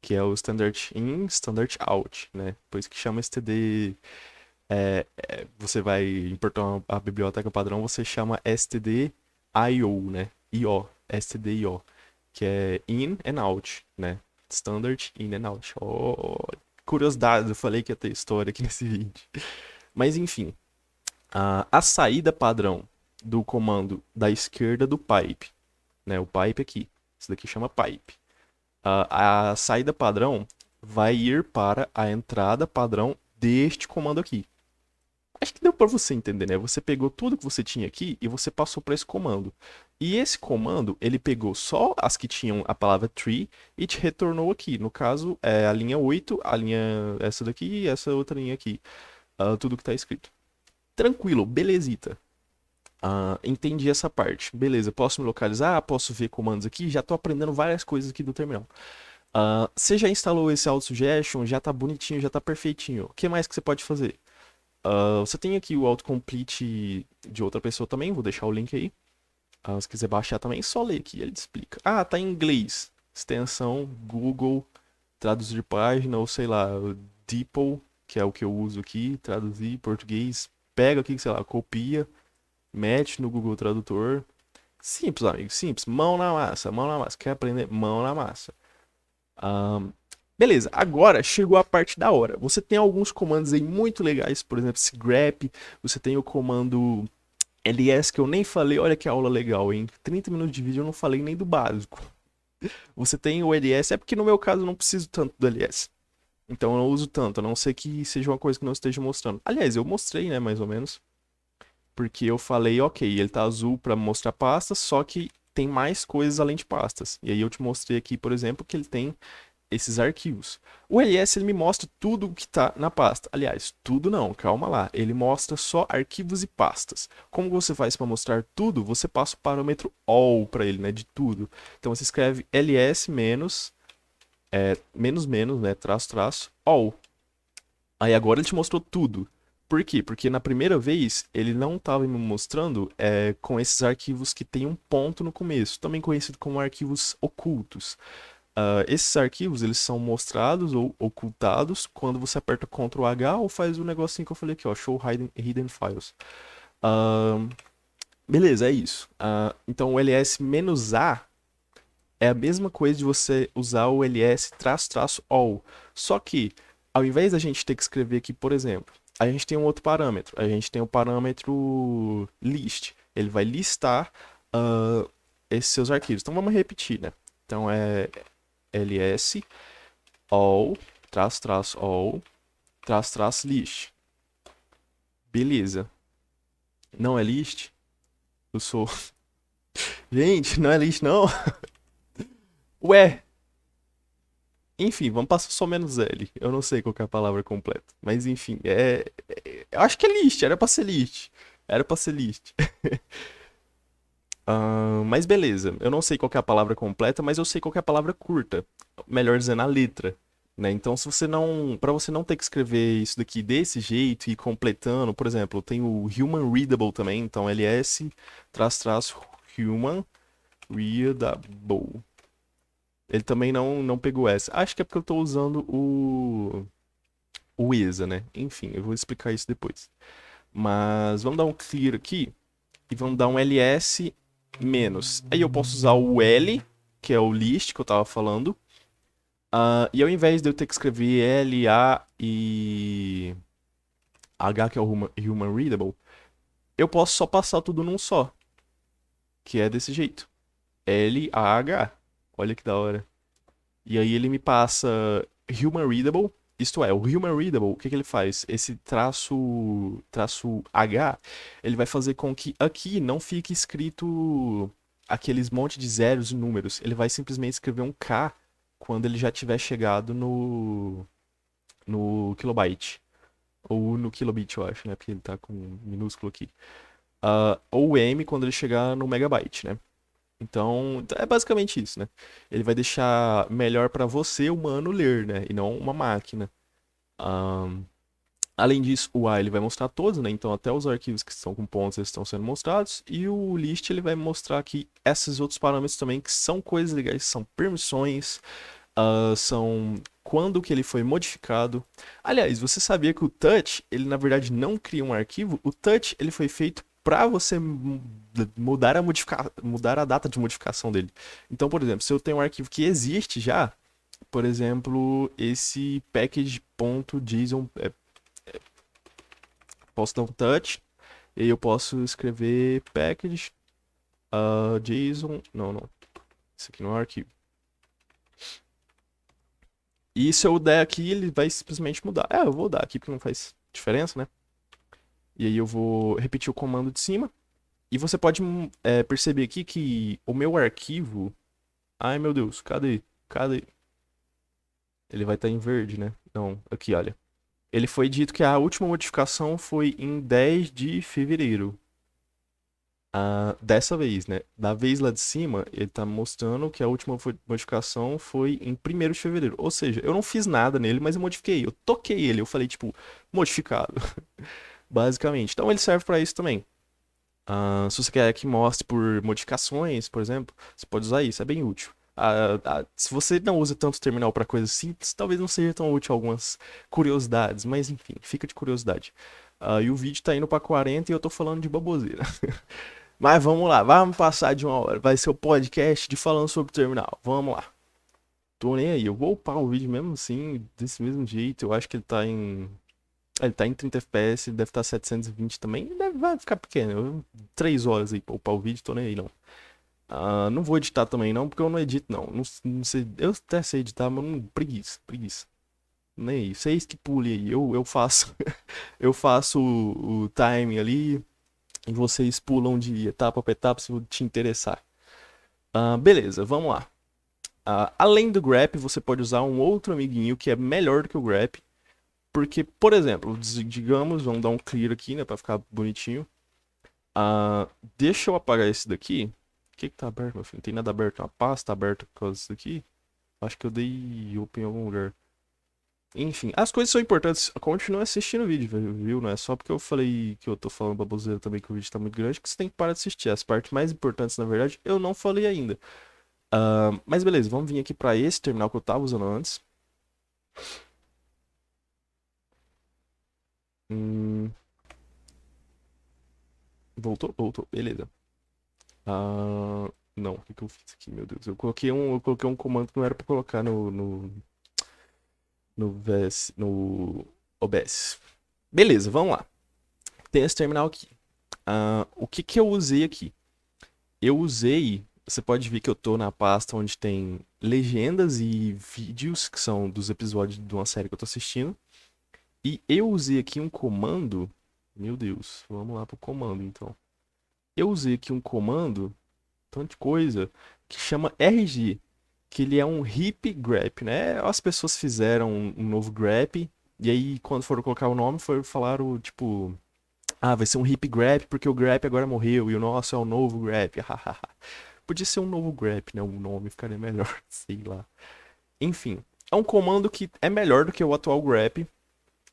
Que é o standard in, standard out, né? Por isso que chama std. Você vai importar a biblioteca padrão, você chama stdio, né? io, stdio, que é in and out, né? Standard in and out. Oh, curiosidade, eu falei que ia ter história aqui nesse vídeo. Mas enfim, a saída padrão do comando da esquerda do pipe, né? O pipe aqui, isso daqui chama pipe. A saída padrão vai ir para a entrada padrão deste comando aqui. Acho que deu para você entender, né? Você pegou tudo que você tinha aqui e você passou para esse comando. E esse comando, ele pegou só as que tinham a palavra tree e te retornou aqui. No caso, é a linha 8, a linha essa daqui e essa outra linha aqui. Tudo que tá escrito. Tranquilo, belezita. Entendi essa parte. Beleza, posso me localizar, posso ver comandos aqui, já tô aprendendo várias coisas aqui do terminal. Você já instalou esse autosuggestion, já tá bonitinho, já tá perfeitinho. O que mais que você pode fazer? Você tem aqui o autocomplete de outra pessoa também, vou deixar o link aí. Se quiser baixar também, só ler aqui, ele explica. Tá em inglês. Extensão, Google, traduzir página, ou sei lá, DeepL, que é o que eu uso aqui, traduzir em português. Pega aqui, sei lá, copia, mete no Google Tradutor. Simples, amigo, simples. Mão na massa, mão na massa. Quer aprender? Mão na massa. Beleza, agora chegou a parte da hora. Você tem alguns comandos aí muito legais, por exemplo, esse grep, você tem o comando ls que eu nem falei, olha que aula legal, hein? 30 minutos de vídeo eu não falei nem do básico. Você tem o ls, é porque no meu caso eu não preciso tanto do ls. Então eu não uso tanto, a não ser que seja uma coisa que não esteja mostrando. Aliás, eu mostrei, né, mais ou menos. Porque eu falei, ok, ele tá azul para mostrar pastas, só que tem mais coisas além de pastas. E aí eu te mostrei aqui, por exemplo, que ele tem esses arquivos. O ls ele me mostra tudo o que está na pasta. Aliás, tudo não, calma lá. Ele mostra só arquivos e pastas. Como você faz para mostrar tudo? Você passa o parâmetro all para ele, né, de tudo. Então você escreve ls menos menos menos, né, traço traço all. Aí agora ele te mostrou tudo. Por quê? Porque na primeira vez ele não estava me mostrando com esses arquivos que tem um ponto no começo, também conhecido como arquivos ocultos. Esses arquivos eles são mostrados ou ocultados quando você aperta Ctrl H ou faz o negocinho que eu falei aqui, ó, Show Hidden Files. Uh, beleza, é isso. Então o ls-a é a mesma coisa de você usar o ls-all. Só que, ao invés da gente ter que escrever aqui, por exemplo, a gente tem um outro parâmetro. A gente tem o parâmetro list. Ele vai listar esses seus arquivos. Então vamos repetir, né? Então é ls all, all, list. Beleza. Não é list? Eu sou... Gente, não é list não. Ué. Enfim, vamos passar só menos L. Eu não sei qual que é a palavra completa. Mas enfim, eu acho que é list, era pra ser list. Era pra ser list. Mas beleza, eu não sei qual que é a palavra completa, mas eu sei qual que é a palavra curta. Melhor dizendo, a letra. Né? Então, se você não, para você não ter que escrever isso daqui desse jeito e ir completando, por exemplo, tem o human readable também, então ls human readable. Ele também não pegou essa. Acho que é porque eu estou usando o ESA, né? Enfim, eu vou explicar isso depois. Mas vamos dar um clear aqui e vamos dar um ls menos. Aí eu posso usar o L, que é o list que eu estava falando. E ao invés de eu ter que escrever L, A e H, que é o Human Readable, eu posso só passar tudo num só. Que é desse jeito. L, A, H. Olha que da hora. E aí ele me passa Human Readable. Isto é, o Human Readable, o que ele faz? Esse traço H, ele vai fazer com que aqui não fique escrito aqueles monte de zeros e números. Ele vai simplesmente escrever um K quando ele já tiver chegado no kilobyte. Ou no kilobit, eu acho, né? Porque ele tá com minúsculo aqui. Ou M quando ele chegar no megabyte, né? Então, é basicamente isso, né? Ele vai deixar melhor para você, humano, ler, né? E não uma máquina. Além disso, o A ele vai mostrar todos, né? Então, até os arquivos que estão com pontos eles estão sendo mostrados. E o list ele vai mostrar aqui esses outros parâmetros também, que são coisas legais, são permissões, são quando que ele foi modificado. Aliás, você sabia que o touch, ele na verdade não cria um arquivo? O touch, ele foi feito para você mudar a data de modificação dele. Então, por exemplo, se eu tenho um arquivo que existe já, por exemplo, esse package.json, posso dar um touch, e eu posso escrever package JSON, não, isso aqui não é um arquivo. E se eu der aqui, ele vai simplesmente mudar. Eu vou dar aqui porque não faz diferença, né? E aí eu vou repetir o comando de cima. E você pode perceber aqui que o meu arquivo... Ai, meu Deus, cadê? Cadê? Ele vai estar em verde, né? Não, aqui, olha. Ele foi dito que a última modificação foi em 10 de fevereiro. Dessa vez, né? Da vez lá de cima, ele tá mostrando que a última modificação foi em 1º de fevereiro. Ou seja, eu não fiz nada nele, mas eu modifiquei. Eu toquei ele, eu falei, tipo, modificado. Basicamente. Então ele serve para isso também. Se você quer que mostre por modificações, por exemplo, você pode usar isso, é bem útil. Se você não usa tanto o terminal para coisas simples, talvez não seja tão útil algumas curiosidades, mas enfim, fica de curiosidade. E o vídeo tá indo para 40 e eu tô falando de baboseira. Mas vamos lá, vamos passar de 1 hora. Vai ser o podcast de falando sobre o terminal. Vamos lá. tô nem aí. Eu vou upar o vídeo mesmo assim, desse mesmo jeito. Eu acho que ele tá em. Ele tá em 30 FPS, ele deve estar 720 também. Vai ficar pequeno. 3 horas aí pra upar o vídeo, tô nem aí não. Não vou editar também não, porque eu não edito não. Não sei, eu até sei editar, mas não, preguiça, preguiça. Nem aí. Vocês que pulem aí. Eu faço. Eu faço o timing ali. E vocês pulam de etapa pra etapa se te interessar. Beleza, vamos lá. Além do grep, você pode usar um outro amiguinho que é melhor do que o grep. Porque, por exemplo, digamos, vamos dar um clear aqui, né, pra ficar bonitinho. Deixa eu apagar esse daqui. O que tá aberto, meu filho? Não tem nada aberto. Uma pasta aberta com isso daqui. Acho que eu dei open em algum lugar. Enfim, as coisas são importantes. Continue assistindo o vídeo, viu? Não é só porque eu falei que eu tô falando baboseira também que o vídeo tá muito grande que você tem que parar de assistir. As partes mais importantes, na verdade, eu não falei ainda. Mas beleza, vamos vir aqui pra esse terminal que eu tava usando antes. Voltou? Voltou, beleza. Não, o que que eu fiz aqui, meu Deus? Eu coloquei um comando que não era pra colocar no OBS. Beleza, vamos lá. Tem esse terminal aqui. O que que eu usei aqui? Eu usei. Você pode ver que eu tô na pasta onde tem legendas e vídeos que são dos episódios de uma série que eu tô assistindo. E eu usei aqui um comando. Meu Deus, vamos lá pro comando então. Eu usei aqui um comando, tanta coisa, que chama RG, que ele é um hip grep, né? As pessoas fizeram um novo grep, e aí quando foram colocar o nome, falaram tipo, vai ser um hip grep porque o grep agora morreu e o nosso é o novo grep. Podia ser um novo grep, né? O nome ficaria melhor, sei lá. Enfim, é um comando que é melhor do que o atual grep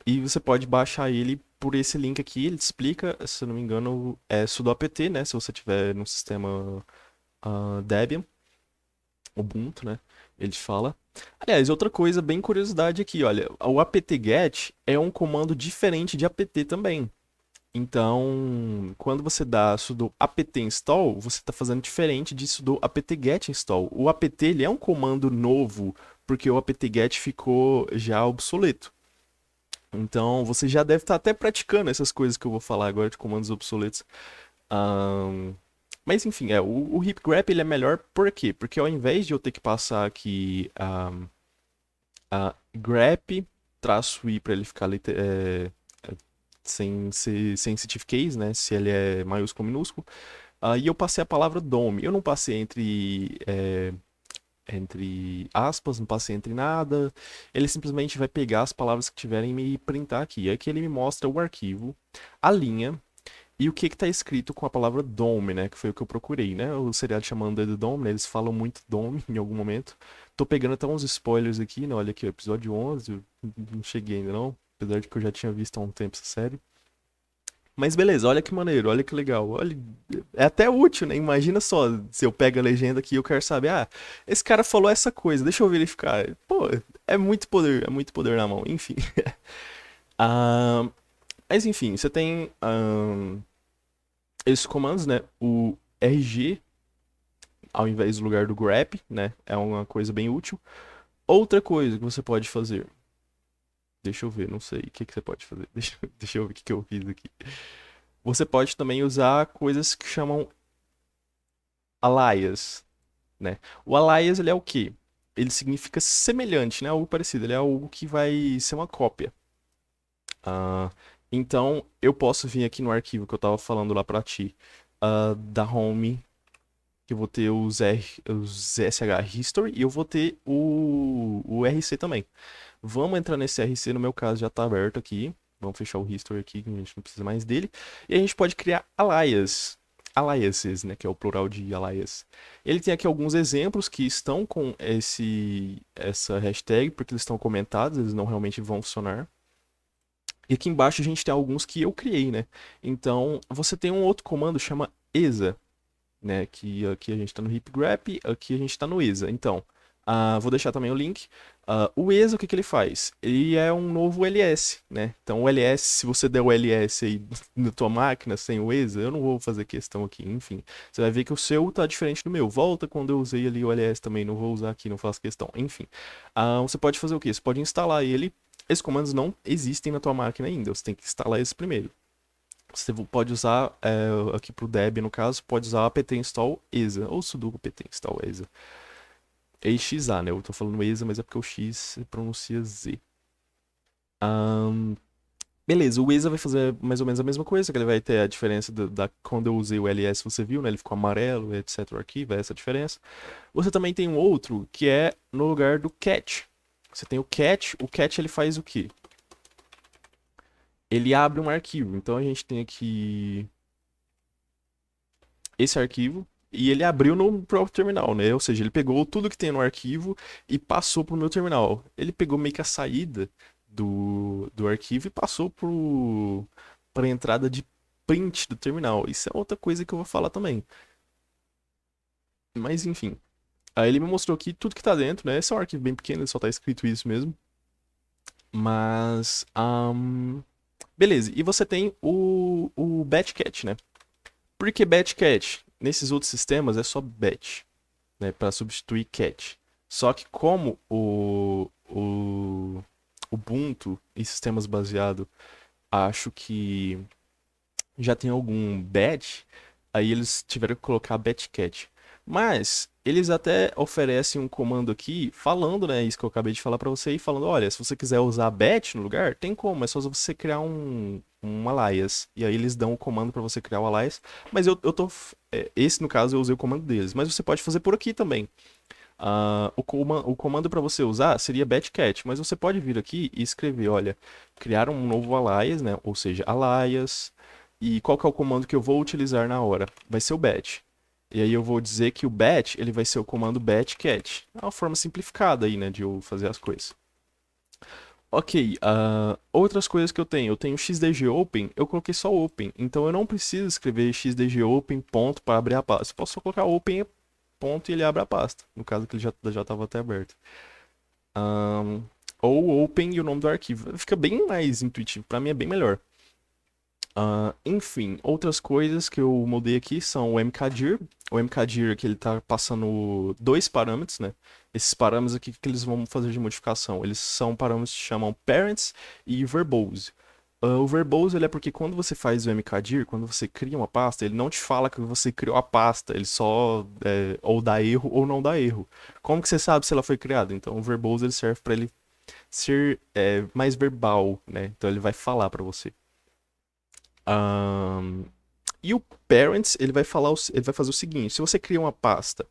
e você pode baixar ele por esse link aqui. Ele te explica, se eu não me engano, é sudo apt, né? Se você tiver no sistema Debian, Ubuntu, né? Ele te fala. Aliás, outra coisa, bem curiosidade aqui, olha, o apt-get é um comando diferente de apt também. Então, quando você dá sudo apt install, você está fazendo diferente de sudo apt-get install. O apt ele é um comando novo, porque o apt-get ficou já obsoleto. Então, você já deve estar até praticando essas coisas que eu vou falar agora de comandos obsoletos. Mas enfim, o hip grep ele é melhor por quê? Porque ao invés de eu ter que passar aqui a grep traço i para ele ficar sem ser sensitive case, né? Se ele é maiúsculo ou minúsculo. E eu passei a palavra DOM. Eu não passei entre aspas, não passei entre nada. Ele simplesmente vai pegar as palavras que tiverem e me printar aqui. Aqui ele me mostra o arquivo, a linha e o que está escrito com a palavra DOM, né? Que foi o que eu procurei, né? O seriado chamando de DOM, né? Eles falam muito DOM em algum momento. Tô pegando até uns spoilers aqui, né? Olha aqui, o episódio 11, eu não cheguei ainda não. Apesar de que eu já tinha visto há um tempo essa série. Mas beleza, olha que maneiro, olha que legal. Olha, é até útil, né? Imagina só, se eu pego a legenda aqui e eu quero saber, esse cara falou essa coisa, deixa eu verificar. Pô, é muito poder na mão, enfim. Ah, mas enfim, você tem esses comandos, né? O RG, ao invés do lugar do grep, né? É uma coisa bem útil. Outra coisa que você pode fazer. Deixa eu ver, não sei. O que, que você pode fazer? Deixa eu ver o que, que eu fiz aqui. Você pode também usar coisas que chamam alias, né? O alias, ele é o quê? Ele significa semelhante, né? Algo parecido. Ele é algo que vai ser uma cópia. Então, eu posso vir aqui no arquivo que eu estava falando lá para ti, da home, que eu vou ter os SH History e eu vou ter o RC também. Vamos entrar nesse RC, no meu caso já está aberto aqui. Vamos fechar o History aqui, que a gente não precisa mais dele. E a gente pode criar aliases, né, que é o plural de alias. Ele tem aqui alguns exemplos que estão com essa hashtag, porque eles estão comentados, eles não realmente vão funcionar. E aqui embaixo a gente tem alguns que eu criei, né? Então, você tem um outro comando chama ESA, né? Que aqui a gente está no hipgrep, aqui a gente está no ESA. Então, Vou deixar também o link. O ESA, o que que ele faz? Ele é um novo LS, né? Então o LS, se você der o LS aí na tua máquina sem o ESA, eu não vou fazer questão aqui, enfim. Você vai ver que o seu tá diferente do meu. Volta quando eu usei ali o LS também, não vou usar aqui, não faço questão. Enfim, você pode fazer o quê? Você pode instalar ele. Esses comandos não existem na tua máquina ainda, você tem que instalar esse primeiro. Você pode usar, aqui pro Debian no caso, pode usar apt install ESA, ou sudo apt install ESA. EXA, né? Eu tô falando ESA, mas é porque o X se pronuncia Z. Beleza, o ESA vai fazer mais ou menos a mesma coisa, que ele vai ter a diferença quando eu usei o LS, você viu, né? Ele ficou amarelo, etc. Aqui, vai essa diferença. Você também tem um outro que é no lugar do cat. Você tem o cat ele faz o quê? Ele abre um arquivo. Então a gente tem aqui esse arquivo e ele abriu no próprio terminal, né? Ou seja, ele pegou tudo que tem no arquivo e passou pro meu terminal. Ele pegou meio que a saída do arquivo e passou para a entrada de print do terminal. Isso é outra coisa que eu vou falar também. Mas enfim. Aí ele me mostrou aqui tudo que tá dentro, né? Esse é um arquivo bem pequeno, só tá escrito isso mesmo. Mas. Beleza, e você tem o Batch né? Por que Batch? Nesses outros sistemas é só batch, né, para substituir cat. Só que como o Ubuntu e sistemas baseados acho que já tem algum batch, aí eles tiveram que colocar batchcat. Mas eles até oferecem um comando aqui falando, né, isso que eu acabei de falar para você e falando, olha, se você quiser usar batch no lugar, tem como, é só você criar um alias. E aí eles dão o comando para você criar o alias, mas esse no caso eu usei o comando deles, mas você pode fazer por aqui também. O comando para você usar seria batchcat, mas você pode vir aqui e escrever, olha, criar um novo alias, né? Ou seja, alias. E qual que é o comando que eu vou utilizar na hora? Vai ser o batch. E aí eu vou dizer que o batch, ele vai ser o comando batchcat. É uma forma simplificada aí, né, de eu fazer as coisas. Ok, outras coisas que eu tenho. Eu tenho xdg open, eu coloquei só open. Então eu não preciso escrever xdg open ponto para abrir a pasta. Eu posso só colocar open ponto e ele abre a pasta. No caso que ele já estava até aberto. Ou open e o nome do arquivo. Fica bem mais intuitivo. Para mim é bem melhor. Enfim, outras coisas que eu mudei aqui são o mkdir. O mkdir aqui ele tá passando dois parâmetros, né? Esses parâmetros aqui que eles vão fazer de modificação. Eles são parâmetros que chamam parents e verbose. O verbose ele é porque quando você faz o mkdir, quando você cria uma pasta, ele não te fala que você criou a pasta, ele só ou dá erro ou não dá erro. Como que você sabe se ela foi criada? Então o verbose ele serve para ele ser mais verbal, né? Então ele vai falar para você. E o parents, ele vai fazer o seguinte: se você cria uma pasta,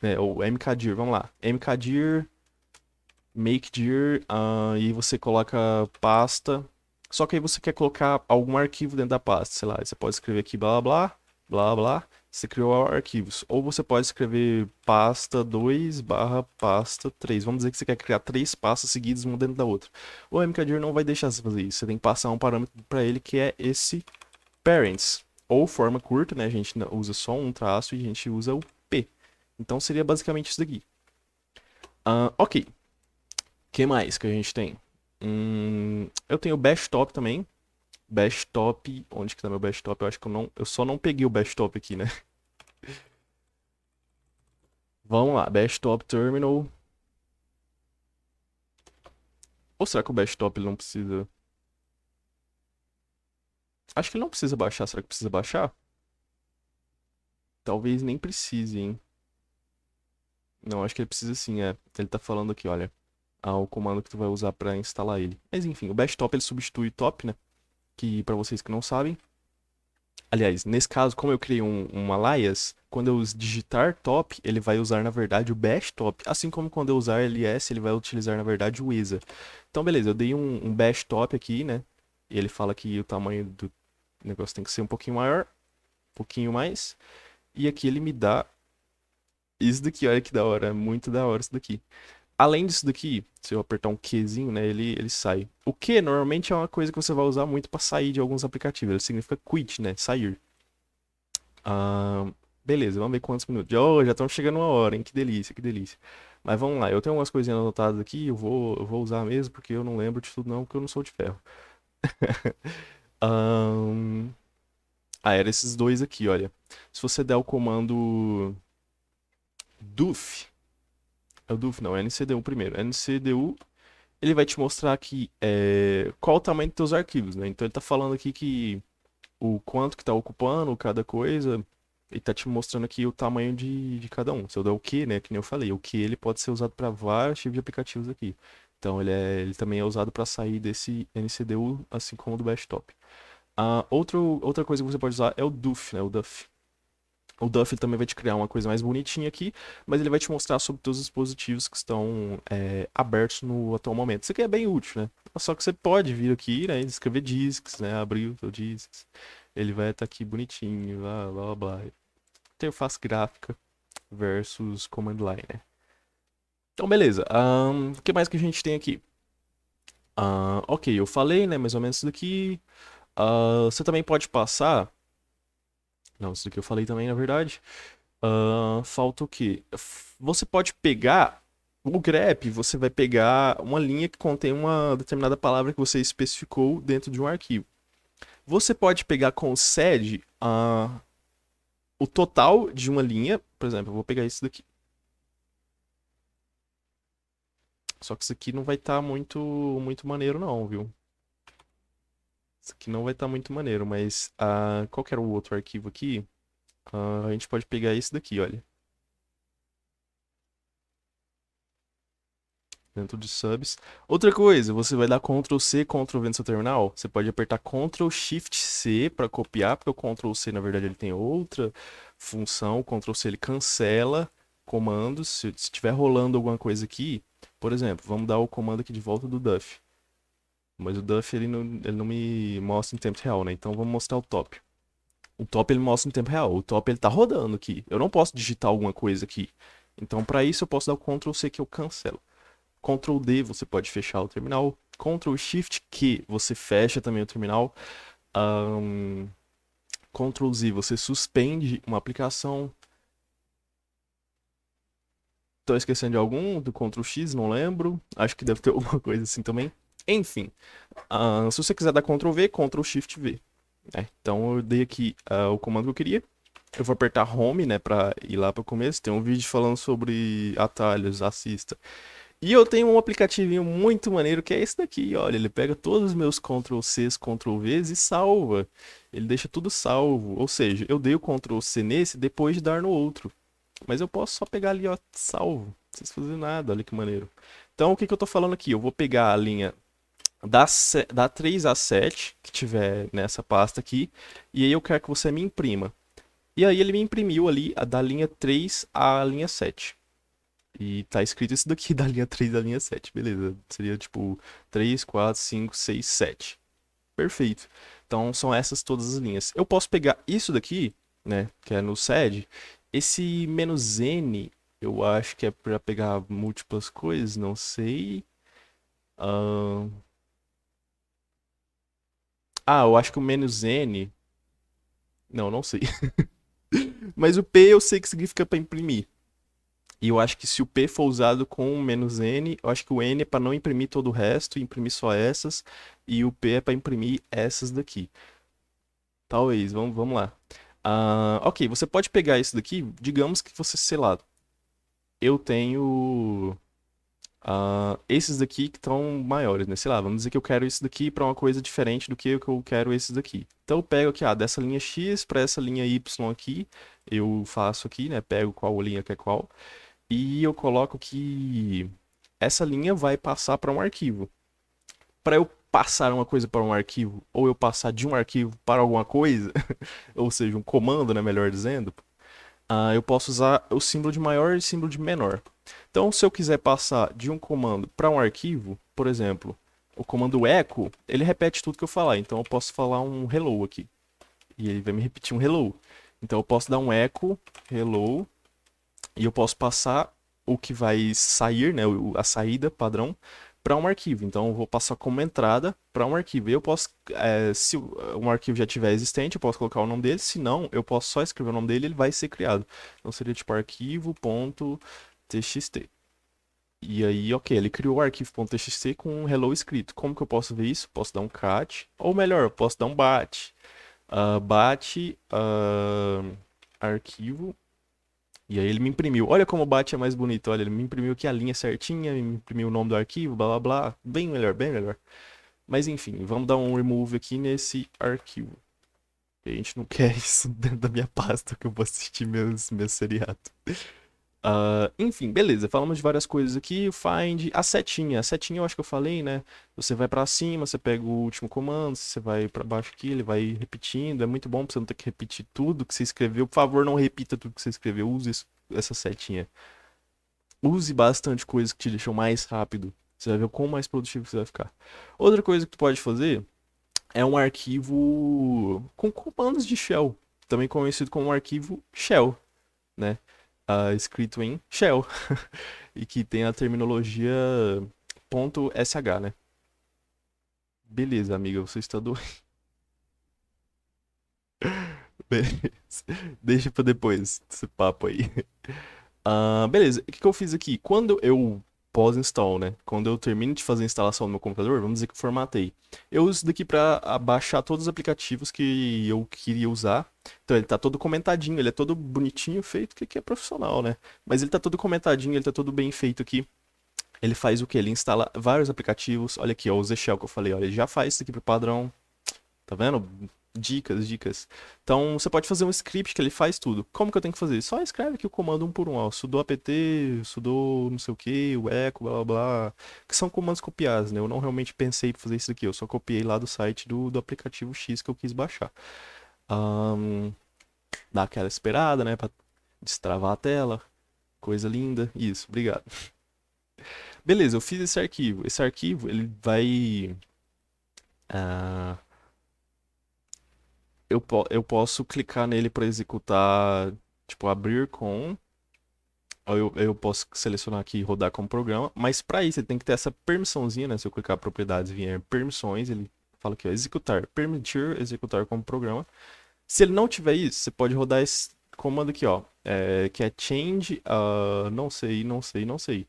né, ou mkdir, vamos lá, mkdir, makedir, e você coloca pasta, só que aí você quer colocar algum arquivo dentro da pasta, sei lá, você pode escrever aqui blá blá blá blá, você criou arquivos, ou você pode escrever pasta 2 barra pasta 3. Vamos dizer que você quer criar três pastas seguidas uma dentro da outra. O mkdir não vai deixar você fazer isso, você tem que passar um parâmetro para ele que é esse parents, ou forma curta, né? A gente usa só um traço e a gente usa o P. Então seria basicamente isso daqui. Ok. O que mais que a gente tem? Eu tenho o Bashtop também. Bashtop, onde que tá meu Bashtop? Eu acho que eu só não peguei o Bashtop aqui, né? Vamos lá, Bashtop Terminal. Ou será que o Bashtop ele não precisa? Acho que ele não precisa baixar. Será que precisa baixar? Talvez nem precise, hein? Não, acho que ele precisa sim, é. Ele tá falando aqui, olha. O comando que tu vai usar para instalar ele. Mas enfim, o Bashtop ele substitui o top, né? Que para vocês que não sabem. Aliás, nesse caso, como eu criei um alias, quando eu digitar top, ele vai usar na verdade o bash top. Assim como quando eu usar ls, ele vai utilizar na verdade o ESA. Então, beleza, eu dei um bash top aqui, né? E ele fala que o tamanho do negócio tem que ser um pouquinho maior, um pouquinho mais. E aqui ele me dá isso daqui, olha que da hora, é muito da hora isso daqui. Além disso daqui, se eu apertar um Qzinho, né, ele sai. O Q normalmente é uma coisa que você vai usar muito para sair de alguns aplicativos. Ele significa quit, né, sair. Beleza, vamos ver quantos minutos. Oh, já estamos chegando uma hora, hein? Que delícia, que delícia. Mas vamos lá, eu tenho umas coisinhas anotadas aqui, eu vou usar mesmo, porque eu não lembro de tudo não, porque eu não sou de ferro. Ahn, era esses dois aqui, olha. Se você der o comando doof, é o doof não, é ncdu primeiro. ncdu, ele vai te mostrar aqui qual o tamanho dos teus arquivos, né? Então ele tá falando aqui que o quanto que tá ocupando cada coisa, e tá te mostrando aqui o tamanho de cada um. Se eu der o Q, né, que nem eu falei, o Q ele pode ser usado para vários tipos de aplicativos aqui. Então ele também é usado para sair desse NCDU, assim como do Desktop. Outra coisa que você pode usar é o DUF, né, o DUF. O DUF ele também vai te criar uma coisa mais bonitinha aqui, mas ele vai te mostrar sobre todos os dispositivos que estão abertos no atual momento. Isso aqui é bem útil, né? Só que você pode vir aqui, né, escrever disks, né, abrir o seu disks. Ele vai estar aqui bonitinho, blá blá blá. Interface gráfica versus command line, né? Então, beleza. O que mais que a gente tem aqui? Ok, eu falei, né, mais ou menos isso daqui. Você também pode passar. Não, isso daqui eu falei também, na verdade. Falta o quê? Você pode pegar o grep, você vai pegar uma linha que contém uma determinada palavra que você especificou dentro de um arquivo. Você pode pegar com o sed o total de uma linha. Por exemplo, eu vou pegar isso daqui. Só que isso aqui não vai estar muito maneiro não, viu? Isso aqui não vai estar muito maneiro, mas qual que era o outro arquivo aqui? A gente pode pegar esse daqui, olha. Dentro de subs. Outra coisa, você vai dar Ctrl C, Ctrl V no seu terminal. Você pode apertar Ctrl Shift C para copiar, porque o Ctrl C na verdade ele tem outra função. O Ctrl C ele cancela comandos. Se estiver rolando alguma coisa aqui, por exemplo, vamos dar o comando aqui de volta do Duff. Mas o Duff ele não me mostra em tempo real, né? Então vamos mostrar o top. O top ele mostra em tempo real. O top ele tá rodando aqui. Eu não posso digitar alguma coisa aqui. Então para isso eu posso dar o Ctrl C que eu cancelo. Ctrl D você pode fechar o terminal. Ctrl Shift Q você fecha também o terminal. Ctrl Z você suspende uma aplicação. Tô esquecendo de algum? Do Ctrl X, não lembro. Acho que deve ter alguma coisa assim também. Enfim, se você quiser dar Ctrl V, Ctrl Shift V. Então eu dei aqui o comando que eu queria. Eu vou apertar Home, né, pra ir lá para o começo. Tem um vídeo falando sobre atalhos, assista. E eu tenho um aplicativinho muito maneiro que é esse daqui, olha. Ele pega todos os meus Ctrl Cs, Ctrl Vs e salva. Ele deixa tudo salvo. Ou seja, eu dei o Ctrl C nesse depois de dar no outro. Mas eu posso só pegar ali, ó, salvo. Não precisa fazer nada, olha que maneiro. Então, o que eu tô falando aqui? Eu vou pegar a linha da 3 a 7, que tiver nessa pasta aqui, e aí eu quero que você me imprima. E aí ele me imprimiu ali da linha 3 à linha 7. E tá escrito isso daqui da linha 3 à linha 7, beleza. Seria tipo 3, 4, 5, 6, 7. Perfeito. Então são essas todas as linhas. Eu posso pegar isso daqui, né, que é no sed. Esse "-n", eu acho que é para pegar múltiplas coisas, não sei. Eu acho que o "-n", não, não sei. Mas o P eu sei que significa para imprimir. E eu acho que se o P for usado com "-n", eu acho que o N é para não imprimir todo o resto, imprimir só essas, e o P é para imprimir essas daqui. Talvez, vamos lá. Ok, você pode pegar isso daqui, digamos que você, sei lá, eu tenho esses daqui que estão maiores, né? Sei lá, vamos dizer que eu quero isso daqui para uma coisa diferente do que eu quero esses daqui. Então eu pego aqui, dessa linha X para essa linha Y aqui, eu faço aqui, né? Pego qual linha que é qual. E eu coloco que essa linha vai passar para um arquivo. Para eu passar uma coisa para um arquivo, ou eu passar de um arquivo para alguma coisa, ou seja, um comando, né, melhor dizendo, eu posso usar o símbolo de maior e o símbolo de menor. Então, se eu quiser passar de um comando para um arquivo, por exemplo, o comando echo, ele repete tudo que eu falar. Então, eu posso falar um hello aqui. E ele vai me repetir um hello. Então, eu posso dar um echo, hello, e eu posso passar o que vai sair, né, a saída padrão, para um arquivo. Então, eu vou passar como entrada para um arquivo. E eu posso, se um arquivo já tiver existente, eu posso colocar o nome dele. Se não, eu posso só escrever o nome dele e ele vai ser criado. Então, seria tipo arquivo.txt. E aí, ok, ele criou o arquivo.txt com um hello escrito. Como que eu posso ver isso? Posso dar um cat, ou melhor, eu posso dar um bat. Bat arquivo. E aí ele me imprimiu. Olha como o bat é mais bonito. Olha, ele me imprimiu aqui a linha certinha, me imprimiu o nome do arquivo, blá blá blá. Bem melhor, bem melhor. Mas enfim, vamos dar um remove aqui nesse arquivo. A gente não quer isso dentro da minha pasta que eu vou assistir meus seriados. Enfim, beleza. Falamos de várias coisas aqui. O find, a setinha. A setinha eu acho que eu falei, né? Você vai pra cima, você pega o último comando, você vai pra baixo aqui, ele vai repetindo. É muito bom pra você não ter que repetir tudo que você escreveu. Por favor, não repita tudo que você escreveu. Use essa setinha. Use bastante coisas que te deixam mais rápido. Você vai ver o quão mais produtivo você vai ficar. Outra coisa que tu pode fazer é um arquivo com comandos de shell, também conhecido como um arquivo shell, né? Escrito em shell e que tem a terminologia .sh, né? Beleza, amiga, você está doendo. Beleza. Deixa pra depois esse papo aí. Beleza, o que eu fiz aqui? Quando eu pós-install, né? Quando eu termino de fazer a instalação no meu computador, vamos dizer que eu formatei. Eu uso isso daqui para baixar todos os aplicativos que eu queria usar. Então ele tá todo comentadinho, ele é todo bonitinho, feito, que é profissional, né? Mas ele tá todo comentadinho, ele tá todo bem feito aqui. Ele faz o que? Ele instala vários aplicativos. Olha aqui, ó, o Z-Shell que eu falei, olha, ele já faz isso aqui pro padrão. Tá vendo? Dicas, dicas. Então, você pode fazer um script que ele faz tudo. Como que eu tenho que fazer? Só escreve aqui o comando um por um, ó. Sudo apt, sudo não sei o que, o echo, blá blá blá. Que são comandos copiados, né? Eu não realmente pensei em fazer isso aqui. Eu só copiei lá do site do aplicativo X que eu quis baixar. Dá aquela esperada, né? Pra destravar a tela. Coisa linda. Isso, obrigado. Beleza, eu fiz esse arquivo. Esse arquivo, ele vai... ah, eu posso clicar nele para executar, tipo, abrir com. Ou eu posso selecionar aqui e rodar como programa. Mas para isso, ele tem que ter essa permissãozinha, né? Se eu clicar propriedades, vier permissões, ele fala aqui, ó, executar, permitir executar como programa. Se ele não tiver isso, você pode rodar esse comando aqui, ó. Que é change, não sei, não sei, não sei.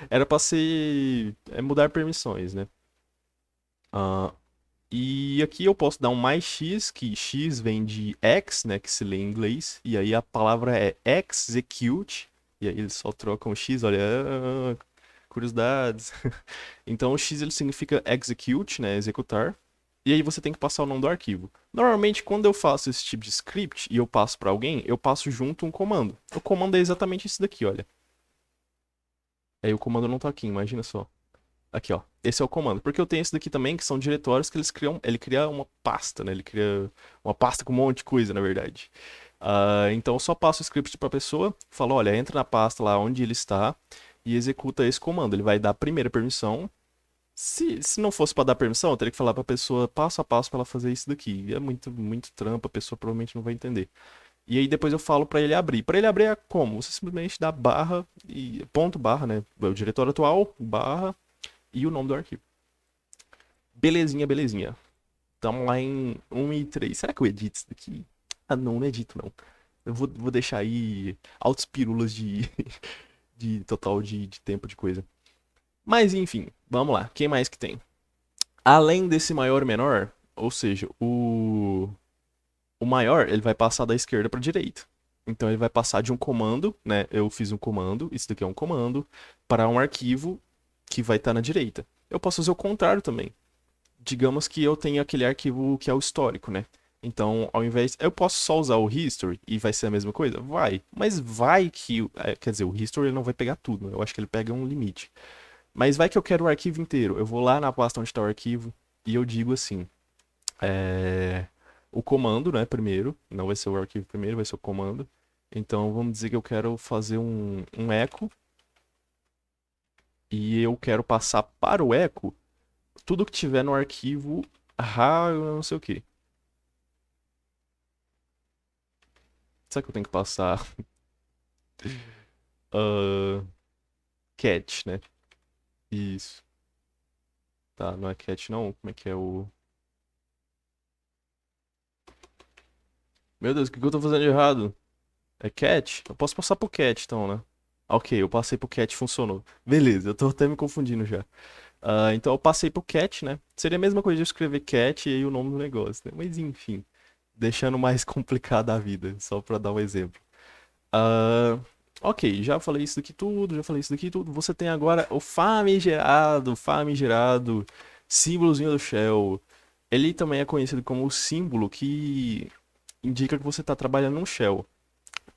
Era para ser mudar permissões, né? Ah, E aqui eu posso dar um mais x, que x vem de x, né, que se lê em inglês, e aí a palavra é execute, e aí eles só trocam o x, olha, curiosidades. Então o x ele significa execute, né, executar, e aí você tem que passar o nome do arquivo. Normalmente quando eu faço esse tipo de script e eu passo para alguém, eu passo junto um comando. O comando é exatamente esse daqui, olha. Aí o comando não tá aqui, imagina só. Aqui, ó. Esse é o comando. Porque eu tenho esse daqui também, que são diretórios que eles criam. Ele cria uma pasta, né? Ele cria uma pasta com um monte de coisa, na verdade. Então eu só passo o script para a pessoa, falo, olha, entra na pasta lá onde ele está e executa esse comando. Ele vai dar a primeira permissão. Se não fosse para dar permissão, eu teria que falar para a pessoa passo a passo para ela fazer isso daqui. E é muito, muito trampo, a pessoa provavelmente não vai entender. E aí depois eu falo para ele abrir. Para ele abrir é como? Você simplesmente dá barra e ponto barra, né? O diretório atual, barra e o nome do arquivo. Belezinha, belezinha. Tamo lá em 1 e 3. Será que eu edito isso daqui? Não, não edito não. Eu vou deixar aí altos pirulas de total de tempo de coisa. Mas enfim, vamos lá. Quem mais que tem? Além desse maior e menor, ou seja, o maior ele vai passar da esquerda para direita. Então ele vai passar de um comando, né? Eu fiz um comando, isso daqui é um comando, para um arquivo que vai estar na direita. Eu posso fazer o contrário também. Digamos que eu tenho aquele arquivo que é o histórico, né? Então, ao invés. Eu posso só usar o history e vai ser a mesma coisa? Vai. Mas vai que. Quer dizer, o history ele não vai pegar tudo, né? Eu acho que ele pega um limite. Mas vai que eu quero o arquivo inteiro. Eu vou lá na pasta onde está o arquivo e eu digo assim. É... O comando, né? Primeiro. Não vai ser o arquivo primeiro, vai ser o comando. Então, vamos dizer que eu quero fazer um echo. E eu quero passar para o echo tudo que tiver no arquivo. Não sei o que. Será que eu tenho que passar ah, cat, né? Isso. Tá, não é cat não. Como é que é o. Meu Deus, o que eu tô fazendo de errado? É cat? Eu posso passar pro cat então, né? Ok, eu passei pro cat, funcionou. Beleza, eu tô até me confundindo já. Então eu passei pro cat, né? Seria a mesma coisa de eu escrever cat e aí o nome do negócio, né? Mas enfim, deixando mais complicada a vida, só pra dar um exemplo. Ah, ok, já falei isso daqui tudo, já falei isso daqui tudo. Você tem agora o famigerado símbolozinho do shell. Ele também é conhecido como o símbolo que indica que você está trabalhando num shell.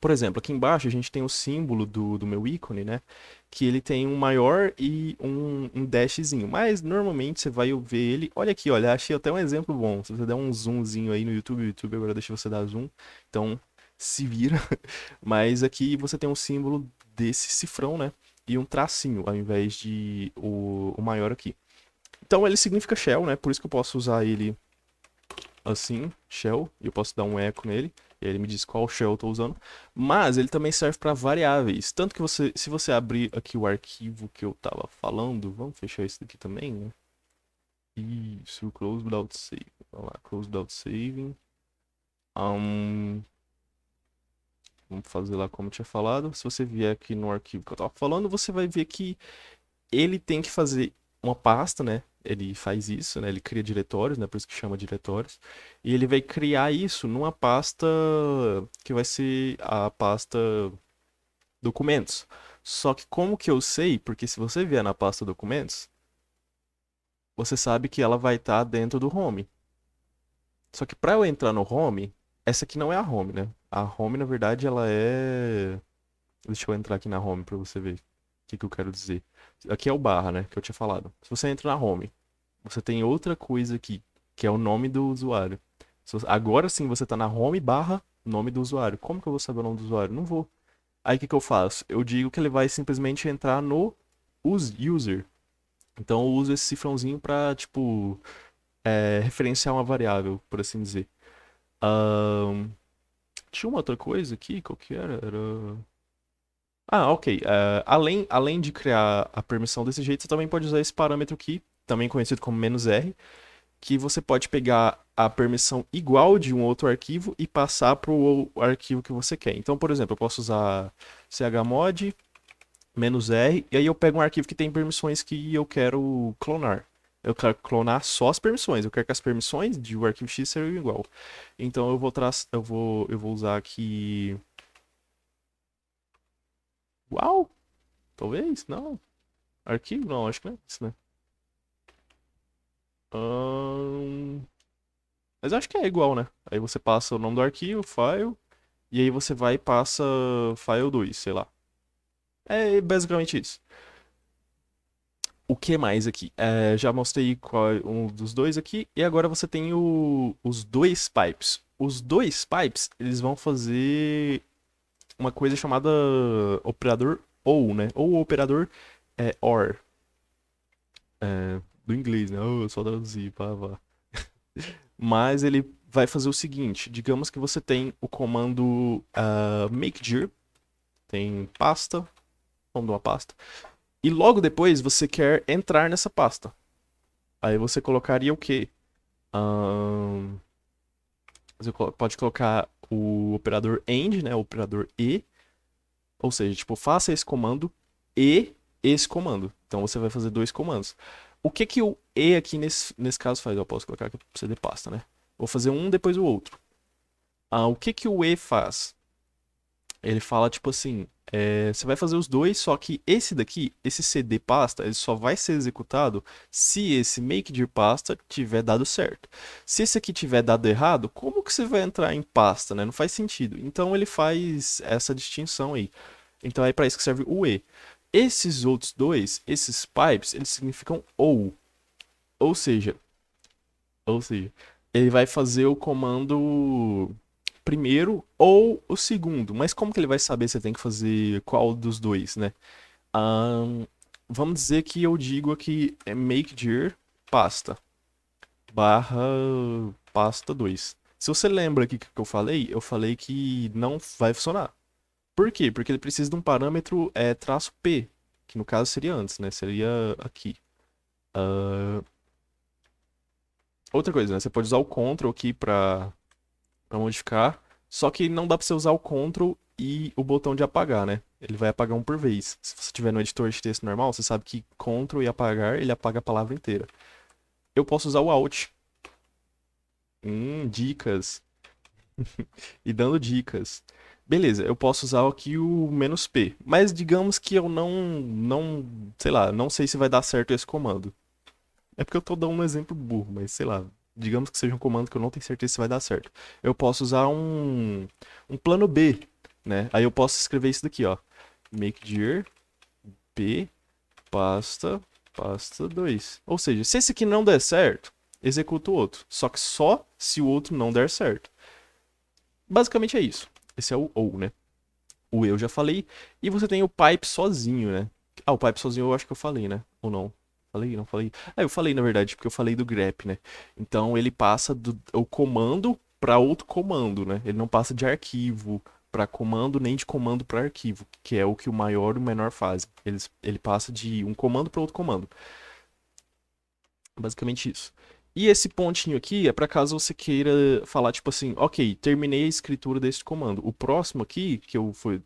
Por exemplo, aqui embaixo a gente tem o símbolo do meu ícone, né? Que ele tem um maior e um dashzinho. Mas normalmente você vai ver ele. Olha aqui, olha, achei até um exemplo bom. Se você der um zoomzinho aí no YouTube, o YouTube agora deixa você dar zoom. Então se vira. Mas aqui você tem um símbolo desse cifrão, né? E um tracinho ao invés de o maior aqui. Então ele significa shell, né? Por isso que eu posso usar ele assim, shell, e eu posso dar um eco nele, e aí ele me diz qual shell eu estou usando. Mas ele também serve para variáveis, tanto que se você abrir aqui o arquivo que eu estava falando, vamos fechar isso daqui também, né? Isso, close without saving. Vamos lá, close without saving. Um, vamos fazer lá como eu tinha falado. Se você vier aqui no arquivo que eu estava falando, você vai ver que ele tem que fazer uma pasta, né? Ele faz isso, né? Ele cria diretórios, né? Por isso que chama diretórios. E ele vai criar isso numa pasta que vai ser a pasta documentos. Só que como que eu sei? Porque se você vier na pasta documentos, você sabe que ela vai estar dentro do home. Só que para eu entrar no home, essa aqui não é a home, né? A home, na verdade, ela é. Deixa eu entrar aqui na home para você ver o que eu quero dizer. Aqui é o barra, né? Que eu tinha falado. Se você entra na home, você tem outra coisa aqui, que é o nome do usuário. Agora sim você tá na home barra nome do usuário. Como que eu vou saber o nome do usuário? Não vou. Aí o que eu faço? Eu digo que ele vai simplesmente entrar no user. Então eu uso esse cifrãozinho pra, tipo, referenciar uma variável, por assim dizer. Ahn, Tinha uma outra coisa aqui, qual que era? Ah, ok. Além de criar a permissão desse jeito, você também pode usar esse parâmetro aqui, também conhecido como "-r", que você pode pegar a permissão igual de um outro arquivo e passar para o arquivo que você quer. Então, por exemplo, eu posso usar chmod "-r", e aí eu pego um arquivo que tem permissões que eu quero clonar. Eu quero clonar só as permissões. Eu quero que as permissões de o arquivo X sejam igual. Então eu vou usar aqui. Uau! Talvez? Não. Arquivo? Não, acho que não é isso, né? Ahn, Mas eu acho que é igual, né? Aí você passa o nome do arquivo, file, e aí você vai e passa file 2, sei lá. É basicamente isso. O que mais aqui? Já mostrei qual é um dos dois aqui, e agora você tem os dois pipes. Os dois pipes, eles vão fazer uma coisa chamada operador OR, né? Ou operador OR, do inglês, né? Oh, eu só traduzi, pá, pá. Mas ele vai fazer o seguinte: digamos que você tem o comando makedir, tem pasta, nome de uma pasta, e logo depois você quer entrar nessa pasta. Aí você colocaria o quê? Ahn, Você pode colocar o operador AND, né? O operador E, ou seja, tipo, faça esse comando e esse comando. Então você vai fazer dois comandos. O que que o E aqui nesse caso faz? Eu posso colocar aqui para CD pasta, né? Vou fazer um depois o outro. O que que o E faz? Ele fala tipo assim, você vai fazer os dois, só que esse daqui, esse CD pasta, ele só vai ser executado se esse makedir pasta tiver dado certo. Se esse aqui tiver dado errado, como que você vai entrar em pasta, né? Não faz sentido. Então ele faz essa distinção aí. Então é para isso que serve o E. Esses outros dois, esses pipes, eles significam ou seja, ou seja, ele vai fazer o comando primeiro ou o segundo. Mas como que ele vai saber se tem que fazer qual dos dois, né? Ahn, Vamos dizer que eu digo aqui é makedir pasta barra pasta 2. Se você lembra aqui que eu falei que não vai funcionar. Por quê? Porque ele precisa de um parâmetro traço P, que no caso seria antes, né? Seria aqui. Outra coisa, né? Você pode usar o Ctrl aqui para modificar. Só que não dá pra você usar o Ctrl e o botão de apagar, né? Ele vai apagar um por vez. Se você tiver no editor de texto normal, você sabe que Ctrl e apagar, ele apaga a palavra inteira. Eu posso usar o Alt. Dicas. E dando dicas. Beleza, eu posso usar aqui o "-p", mas digamos que eu sei lá, não sei se vai dar certo esse comando. É porque eu tô dando um exemplo burro, mas sei lá, digamos que seja um comando que eu não tenho certeza se vai dar certo. Eu posso usar um plano B, né? Aí eu posso escrever isso daqui, ó. Make p pasta 2. Ou seja, se esse aqui não der certo, executa o outro. Só que só se o outro não der certo. Basicamente é isso. Esse é o ou, né? O eu já falei. E você tem o pipe sozinho, né? Ah, o pipe sozinho eu acho que eu falei, né? Ou não? Falei? Não falei? Ah, eu falei na verdade, porque eu falei do grep, né? Então ele passa o comando para outro comando, né? Ele não passa de arquivo para comando, nem de comando para arquivo, que é o que o maior e o menor fazem. Ele passa de um comando para outro comando. Basicamente isso. E esse pontinho aqui é para caso você queira falar, tipo assim, ok, terminei a escritura desse comando. O próximo aqui, que eu fui.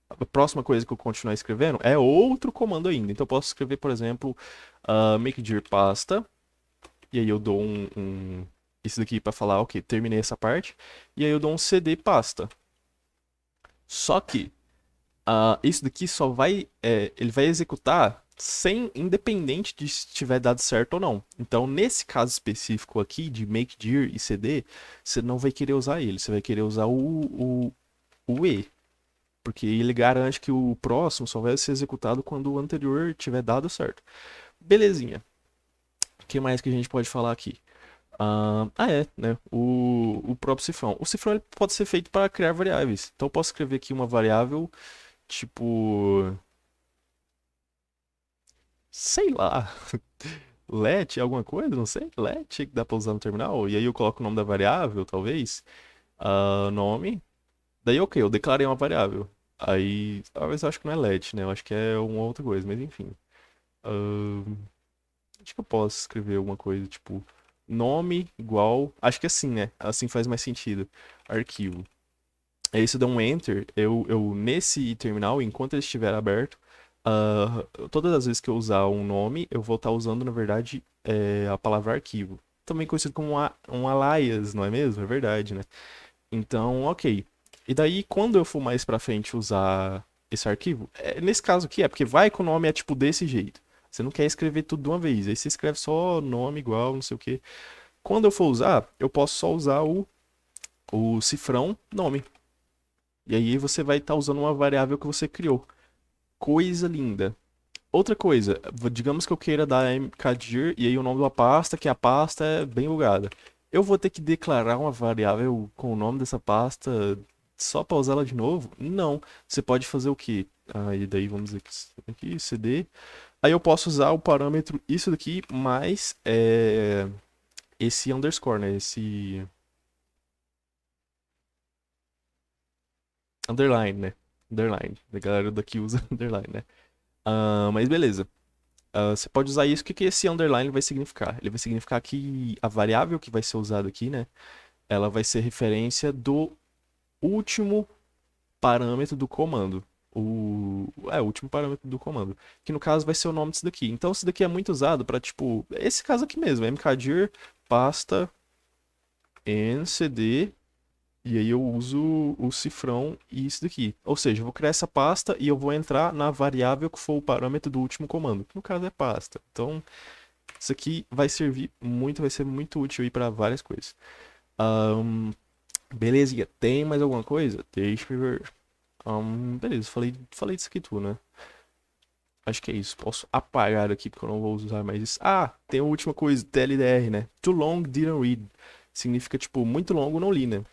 A próxima coisa que eu continuar escrevendo é outro comando ainda. Então eu posso escrever, por exemplo, make dir pasta. E aí eu dou isso daqui para falar, ok, terminei essa parte. E aí eu dou um cd pasta. Só que isso daqui só vai. Ele vai executar sem, independente de se tiver dado certo ou não. Então, nesse caso específico aqui, de make dir e cd, você não vai querer usar ele. Você vai querer usar o e. Porque ele garante que o próximo só vai ser executado quando o anterior tiver dado certo. Belezinha. O que mais que a gente pode falar aqui? Né? O próprio cifrão. O cifrão ele pode ser feito para criar variáveis. Então eu posso escrever aqui uma variável tipo. Sei lá. Let, alguma coisa, não sei. Let, que dá pra usar no terminal. E aí eu coloco o nome da variável, talvez. Nome. Daí, ok, eu declarei uma variável. Aí, talvez eu acho que não é let, né? Eu acho que é uma outra coisa, mas enfim. Ah, acho que eu posso escrever alguma coisa, tipo, nome igual. Acho que assim, né? Assim faz mais sentido. Arquivo. Aí se eu der um enter, nesse terminal, enquanto ele estiver aberto, todas as vezes que eu usar um nome, eu vou estar usando, na verdade, a palavra arquivo. Também conhecido como um alias, não é mesmo? É verdade, né? Então, ok. E daí, quando eu for mais pra frente usar esse arquivo, nesse caso aqui é porque vai que o nome é tipo desse jeito. Você não quer escrever tudo de uma vez. Aí você escreve só nome igual, não sei o quê. Quando eu for usar, eu posso só usar o cifrão nome. E aí você vai estar usando uma variável que você criou. Coisa linda. Outra coisa, digamos que eu queira dar mkdir e aí o nome de uma pasta, que a pasta é bem bugada. Eu vou ter que declarar uma variável com o nome dessa pasta só para usá-la de novo? Não. Você pode fazer o quê? E daí vamos dizer que aqui, cd. Aí eu posso usar o parâmetro isso daqui mais esse underscore, né? Esse underline, né? Underline. A galera daqui usa underline, né? Mas beleza. Você pode usar isso. O que esse underline vai significar? Ele vai significar que a variável que vai ser usada aqui, né? Ela vai ser referência do último parâmetro do comando. O último parâmetro do comando. Que no caso vai ser o nome disso daqui. Então isso daqui é muito usado para tipo. Esse caso aqui mesmo. mkdir pasta ncd. E aí eu uso o cifrão e isso daqui. Ou seja, eu vou criar essa pasta e eu vou entrar na variável que for o parâmetro do último comando. Que no caso é pasta. Então. Isso aqui vai servir muito, vai ser muito útil aí para várias coisas. Beleza, tem mais alguma coisa? Deixa eu ver. Beleza, falei disso aqui tudo, né? Acho que é isso. Posso apagar aqui porque eu não vou usar mais isso. Tem a última coisa, TLDR, né? Too long, didn't read. Significa, tipo, muito longo, não li, né?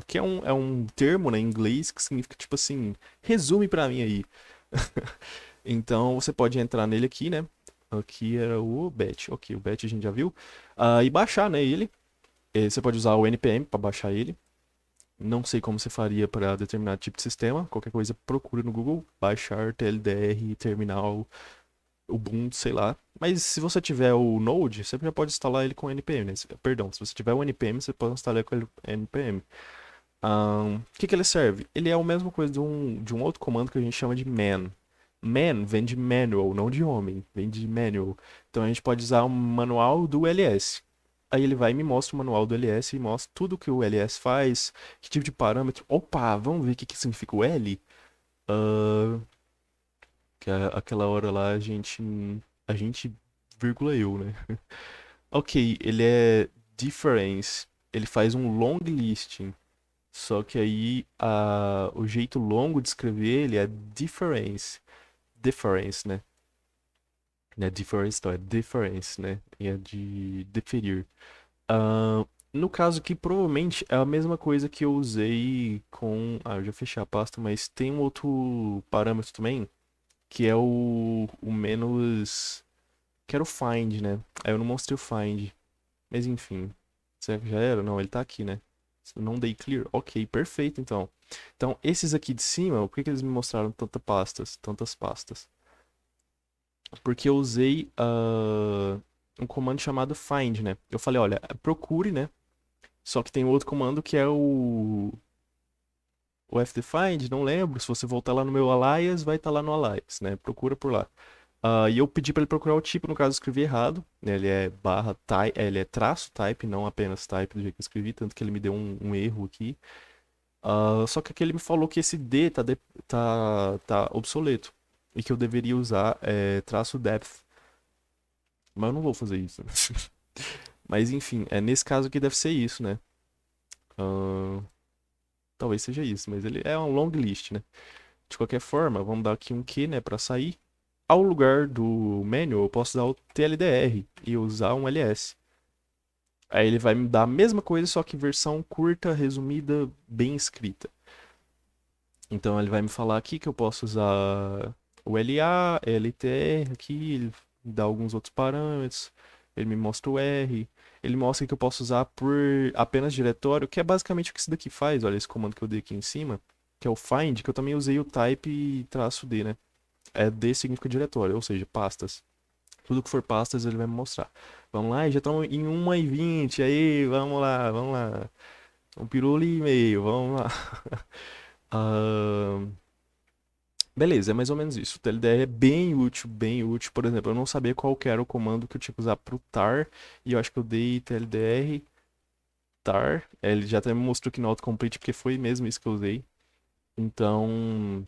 Que é um termo, né, em inglês que significa, tipo assim, resume pra mim aí. Então você pode entrar nele aqui, né? Aqui era o batch. Ok, o batch a gente já viu. E baixar, né, ele. Você pode usar o npm para baixar ele. Não sei como você faria para determinado tipo de sistema. Qualquer coisa, procure no Google. Baixar TLDR, terminal, Ubuntu, sei lá. Mas se você tiver o Node, você já pode instalar ele com npm, né? Perdão, se você tiver o npm, você pode instalar com o npm. Que ele serve? Ele é a mesma coisa de um outro comando que a gente chama de man. Man vem de manual, não de homem, vem de manual. Então a gente pode usar o manual do LS. Aí ele vai e me mostra o manual do LS e mostra tudo que o LS faz, que tipo de parâmetro. Opa, vamos ver o que significa o L? Ah, aquela hora lá a gente, vírgula eu, né? Ok, ele é difference, ele faz um long listing. Só que aí o jeito longo de escrever ele é difference. Difference, né? Não é difference, não, é difference, né? E é de diferir. Ah, no caso aqui, provavelmente é a mesma coisa que eu usei com. Ah, eu já fechei a pasta, mas tem um outro parâmetro também, que é o menos. Que era o find, né? Aí eu não mostrei o find. Mas enfim. Será que já era? Não, ele tá aqui, né? Não dei clear? Ok, perfeito então. Então, esses aqui de cima, por que eles me mostraram tantas pastas? Porque eu usei um comando chamado find, né? Eu falei, olha, procure, né? Só que tem outro comando que é o fdfind, não lembro. Se você voltar lá no meu alias, vai estar lá no alias, né? Procura por lá. E eu pedi para ele procurar o tipo, no caso eu escrevi errado, né? Ele é barra type, ele é traço type, não apenas type do jeito que eu escrevi, tanto que ele me deu um erro aqui. Só que aqui ele me falou que esse D tá obsoleto e que eu deveria usar traço depth, mas eu não vou fazer isso. Mas enfim, nesse caso aqui deve ser isso, né? Ah, talvez seja isso, mas ele é um long list, né? De qualquer forma, vamos dar aqui um Q, né, para sair. Ao lugar do manual, eu posso usar o TLDR e usar um LS. Aí ele vai me dar a mesma coisa, só que versão curta, resumida, bem escrita. Então ele vai me falar aqui que eu posso usar o LA, LTR aqui, ele me dá alguns outros parâmetros. Ele me mostra o R. Ele mostra que eu posso usar por apenas diretório, que é basicamente o que isso daqui faz. Olha esse comando que eu dei aqui em cima, que é o find, que eu também usei o type e traço D, né? D significa diretório, ou seja, pastas. Tudo que for pastas ele vai me mostrar. Vamos lá, já estamos em 1h20, aí, vamos lá, vamos lá. Um pirulho e meio, vamos lá. Ah, beleza, é mais ou menos isso. O TLDR é bem útil, bem útil. Por exemplo, eu não sabia qual que era o comando que eu tinha que usar pro tar, e eu acho que eu dei TLDR tar. Ele já até me mostrou aqui no autocomplete, porque foi mesmo isso que eu usei. Então,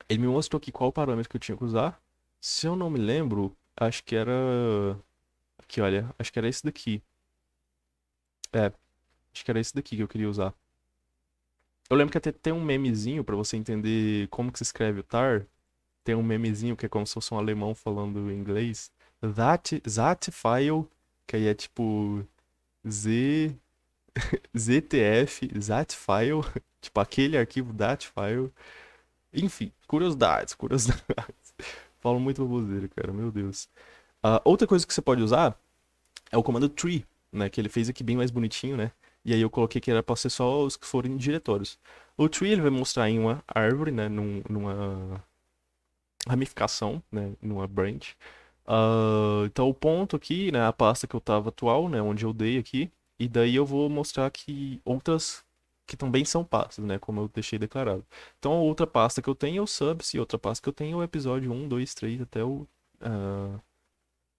ele me mostrou aqui qual parâmetro que eu tinha que usar. Se eu não me lembro, acho que era. Aqui, olha, acho que era esse daqui. É, acho que era esse daqui que eu queria usar. Eu lembro que até tem um memezinho pra você entender como que se escreve o tar. Tem um memezinho que é como se fosse um alemão falando inglês. That file, que aí é tipo Z, ZTF, that file, tipo aquele arquivo that file. Enfim, curiosidades, curiosidades. Falo muito baboseira, cara, meu Deus. Outra coisa que você pode usar é o comando tree, né? Que ele fez aqui bem mais bonitinho, né? E aí eu coloquei que era pra ser só os que forem diretórios. O tree ele vai mostrar em uma árvore, né? Numa ramificação, né? Numa branch. Então o ponto aqui, né? A pasta que eu tava atual, né? Onde eu dei aqui. E daí eu vou mostrar que outras que também são pastas, né? Como eu deixei declarado. Então a outra pasta que eu tenho é o subs e outra pasta que eu tenho é o episódio 1, 2, 3 até o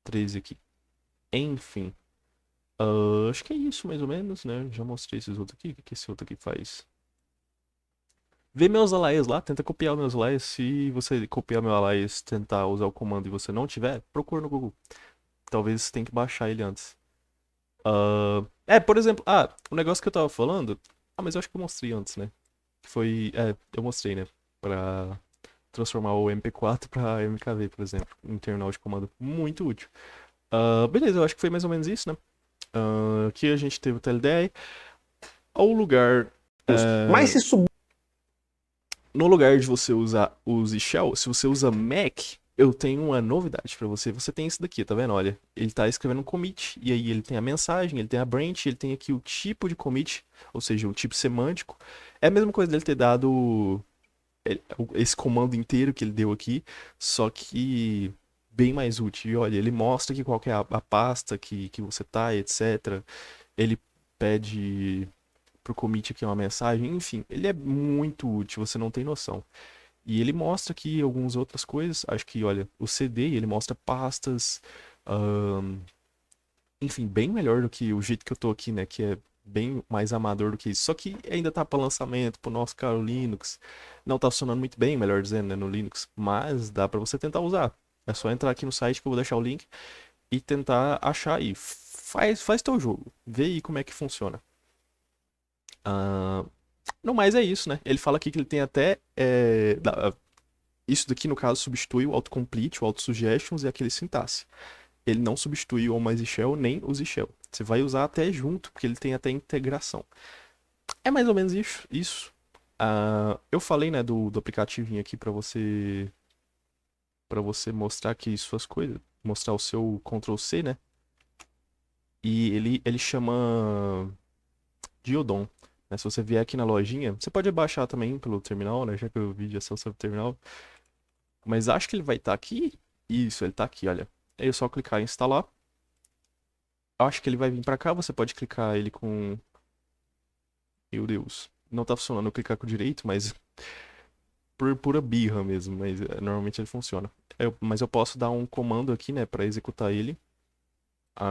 13 aqui. Enfim. Acho que é isso mais ou menos, né? Já mostrei esses outros aqui. O que que esse outro aqui faz? Vê meus alaias lá, tenta copiar meus alaias. Se você copiar meu alaias, tentar usar o comando e você não tiver, procura no Google. Talvez você tenha que baixar ele antes. Por exemplo, o negócio que eu tava falando. Mas eu acho que eu mostrei antes, né? Que foi. Eu mostrei, né? Pra transformar o MP4 pra MKV, por exemplo. Um terminal de comando muito útil. Beleza, eu acho que foi mais ou menos isso, né? Aqui a gente teve o TLDR. Ao lugar. Mas eh, se subir. no lugar de você usar o Shell, se você usa Mac, eu tenho uma novidade pra você. Você tem esse daqui, tá vendo? Olha, ele tá escrevendo um commit, e aí ele tem a mensagem, ele tem a branch, ele tem aqui o tipo de commit, ou seja, o tipo semântico. É a mesma coisa dele ter dado esse comando inteiro que ele deu aqui, só que bem mais útil. E olha, ele mostra aqui qual que é a pasta que você tá, etc. Ele pede pro commit aqui uma mensagem, enfim, ele é muito útil, você não tem noção. E ele mostra aqui algumas outras coisas, acho que, olha, o CD, ele mostra pastas, ahn, enfim, bem melhor do que o jeito que eu tô aqui, né, que é bem mais amador do que isso. Só que ainda tá para lançamento, pro nosso caro Linux. Não tá funcionando muito bem, melhor dizendo, né, no Linux, mas dá para você tentar usar. É só entrar aqui no site que eu vou deixar o link e tentar achar aí. Faz teu jogo, vê aí como é que funciona. Ah, no mais é isso, né? Ele fala aqui que ele tem até. Isso daqui, no caso, substitui o autocomplete, o autosuggestions e aquele sintaxe. Ele não substitui o Almighty Shell nem o Z-Shell. Você vai usar até junto, porque ele tem até integração. É mais ou menos isso. Eu falei, né, do aplicativinho aqui para você mostrar aqui suas coisas, mostrar o seu Ctrl C, né? E ele chama Diodon. Né? Se você vier aqui na lojinha, você pode baixar também pelo terminal, né? Já que o vídeo é só sobre o terminal. Mas acho que ele vai estar aqui. Isso, ele tá aqui, olha. Aí é só clicar em instalar. Acho que ele vai vir pra cá, você pode clicar ele com... Meu Deus. Não tá funcionando eu clicar com o direito, mas por pura birra mesmo, mas normalmente ele funciona. Mas eu posso dar um comando aqui, né, pra executar ele.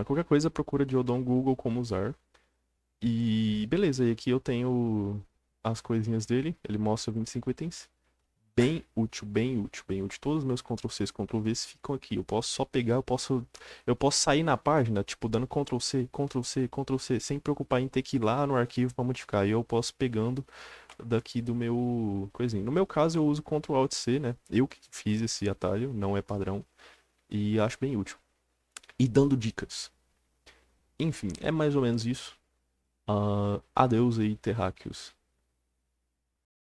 Qualquer coisa procura Diodon Google como usar. E beleza, e aqui eu tenho as coisinhas dele. Ele mostra 25 itens. Bem útil, bem útil, bem útil. Todos os meus Ctrl+C, Ctrl+Vs ficam aqui. Eu posso só pegar, eu posso sair na página, tipo, dando Ctrl+C, Ctrl+C, Ctrl+C, sem preocupar em ter que ir lá no arquivo para modificar. E eu posso pegando daqui do meu coisinho. No meu caso, eu uso Ctrl+Alt+C, né? Eu que fiz esse atalho, não é padrão. E acho bem útil. E dando dicas. Enfim, é mais ou menos isso. Adeus aí, terráqueos.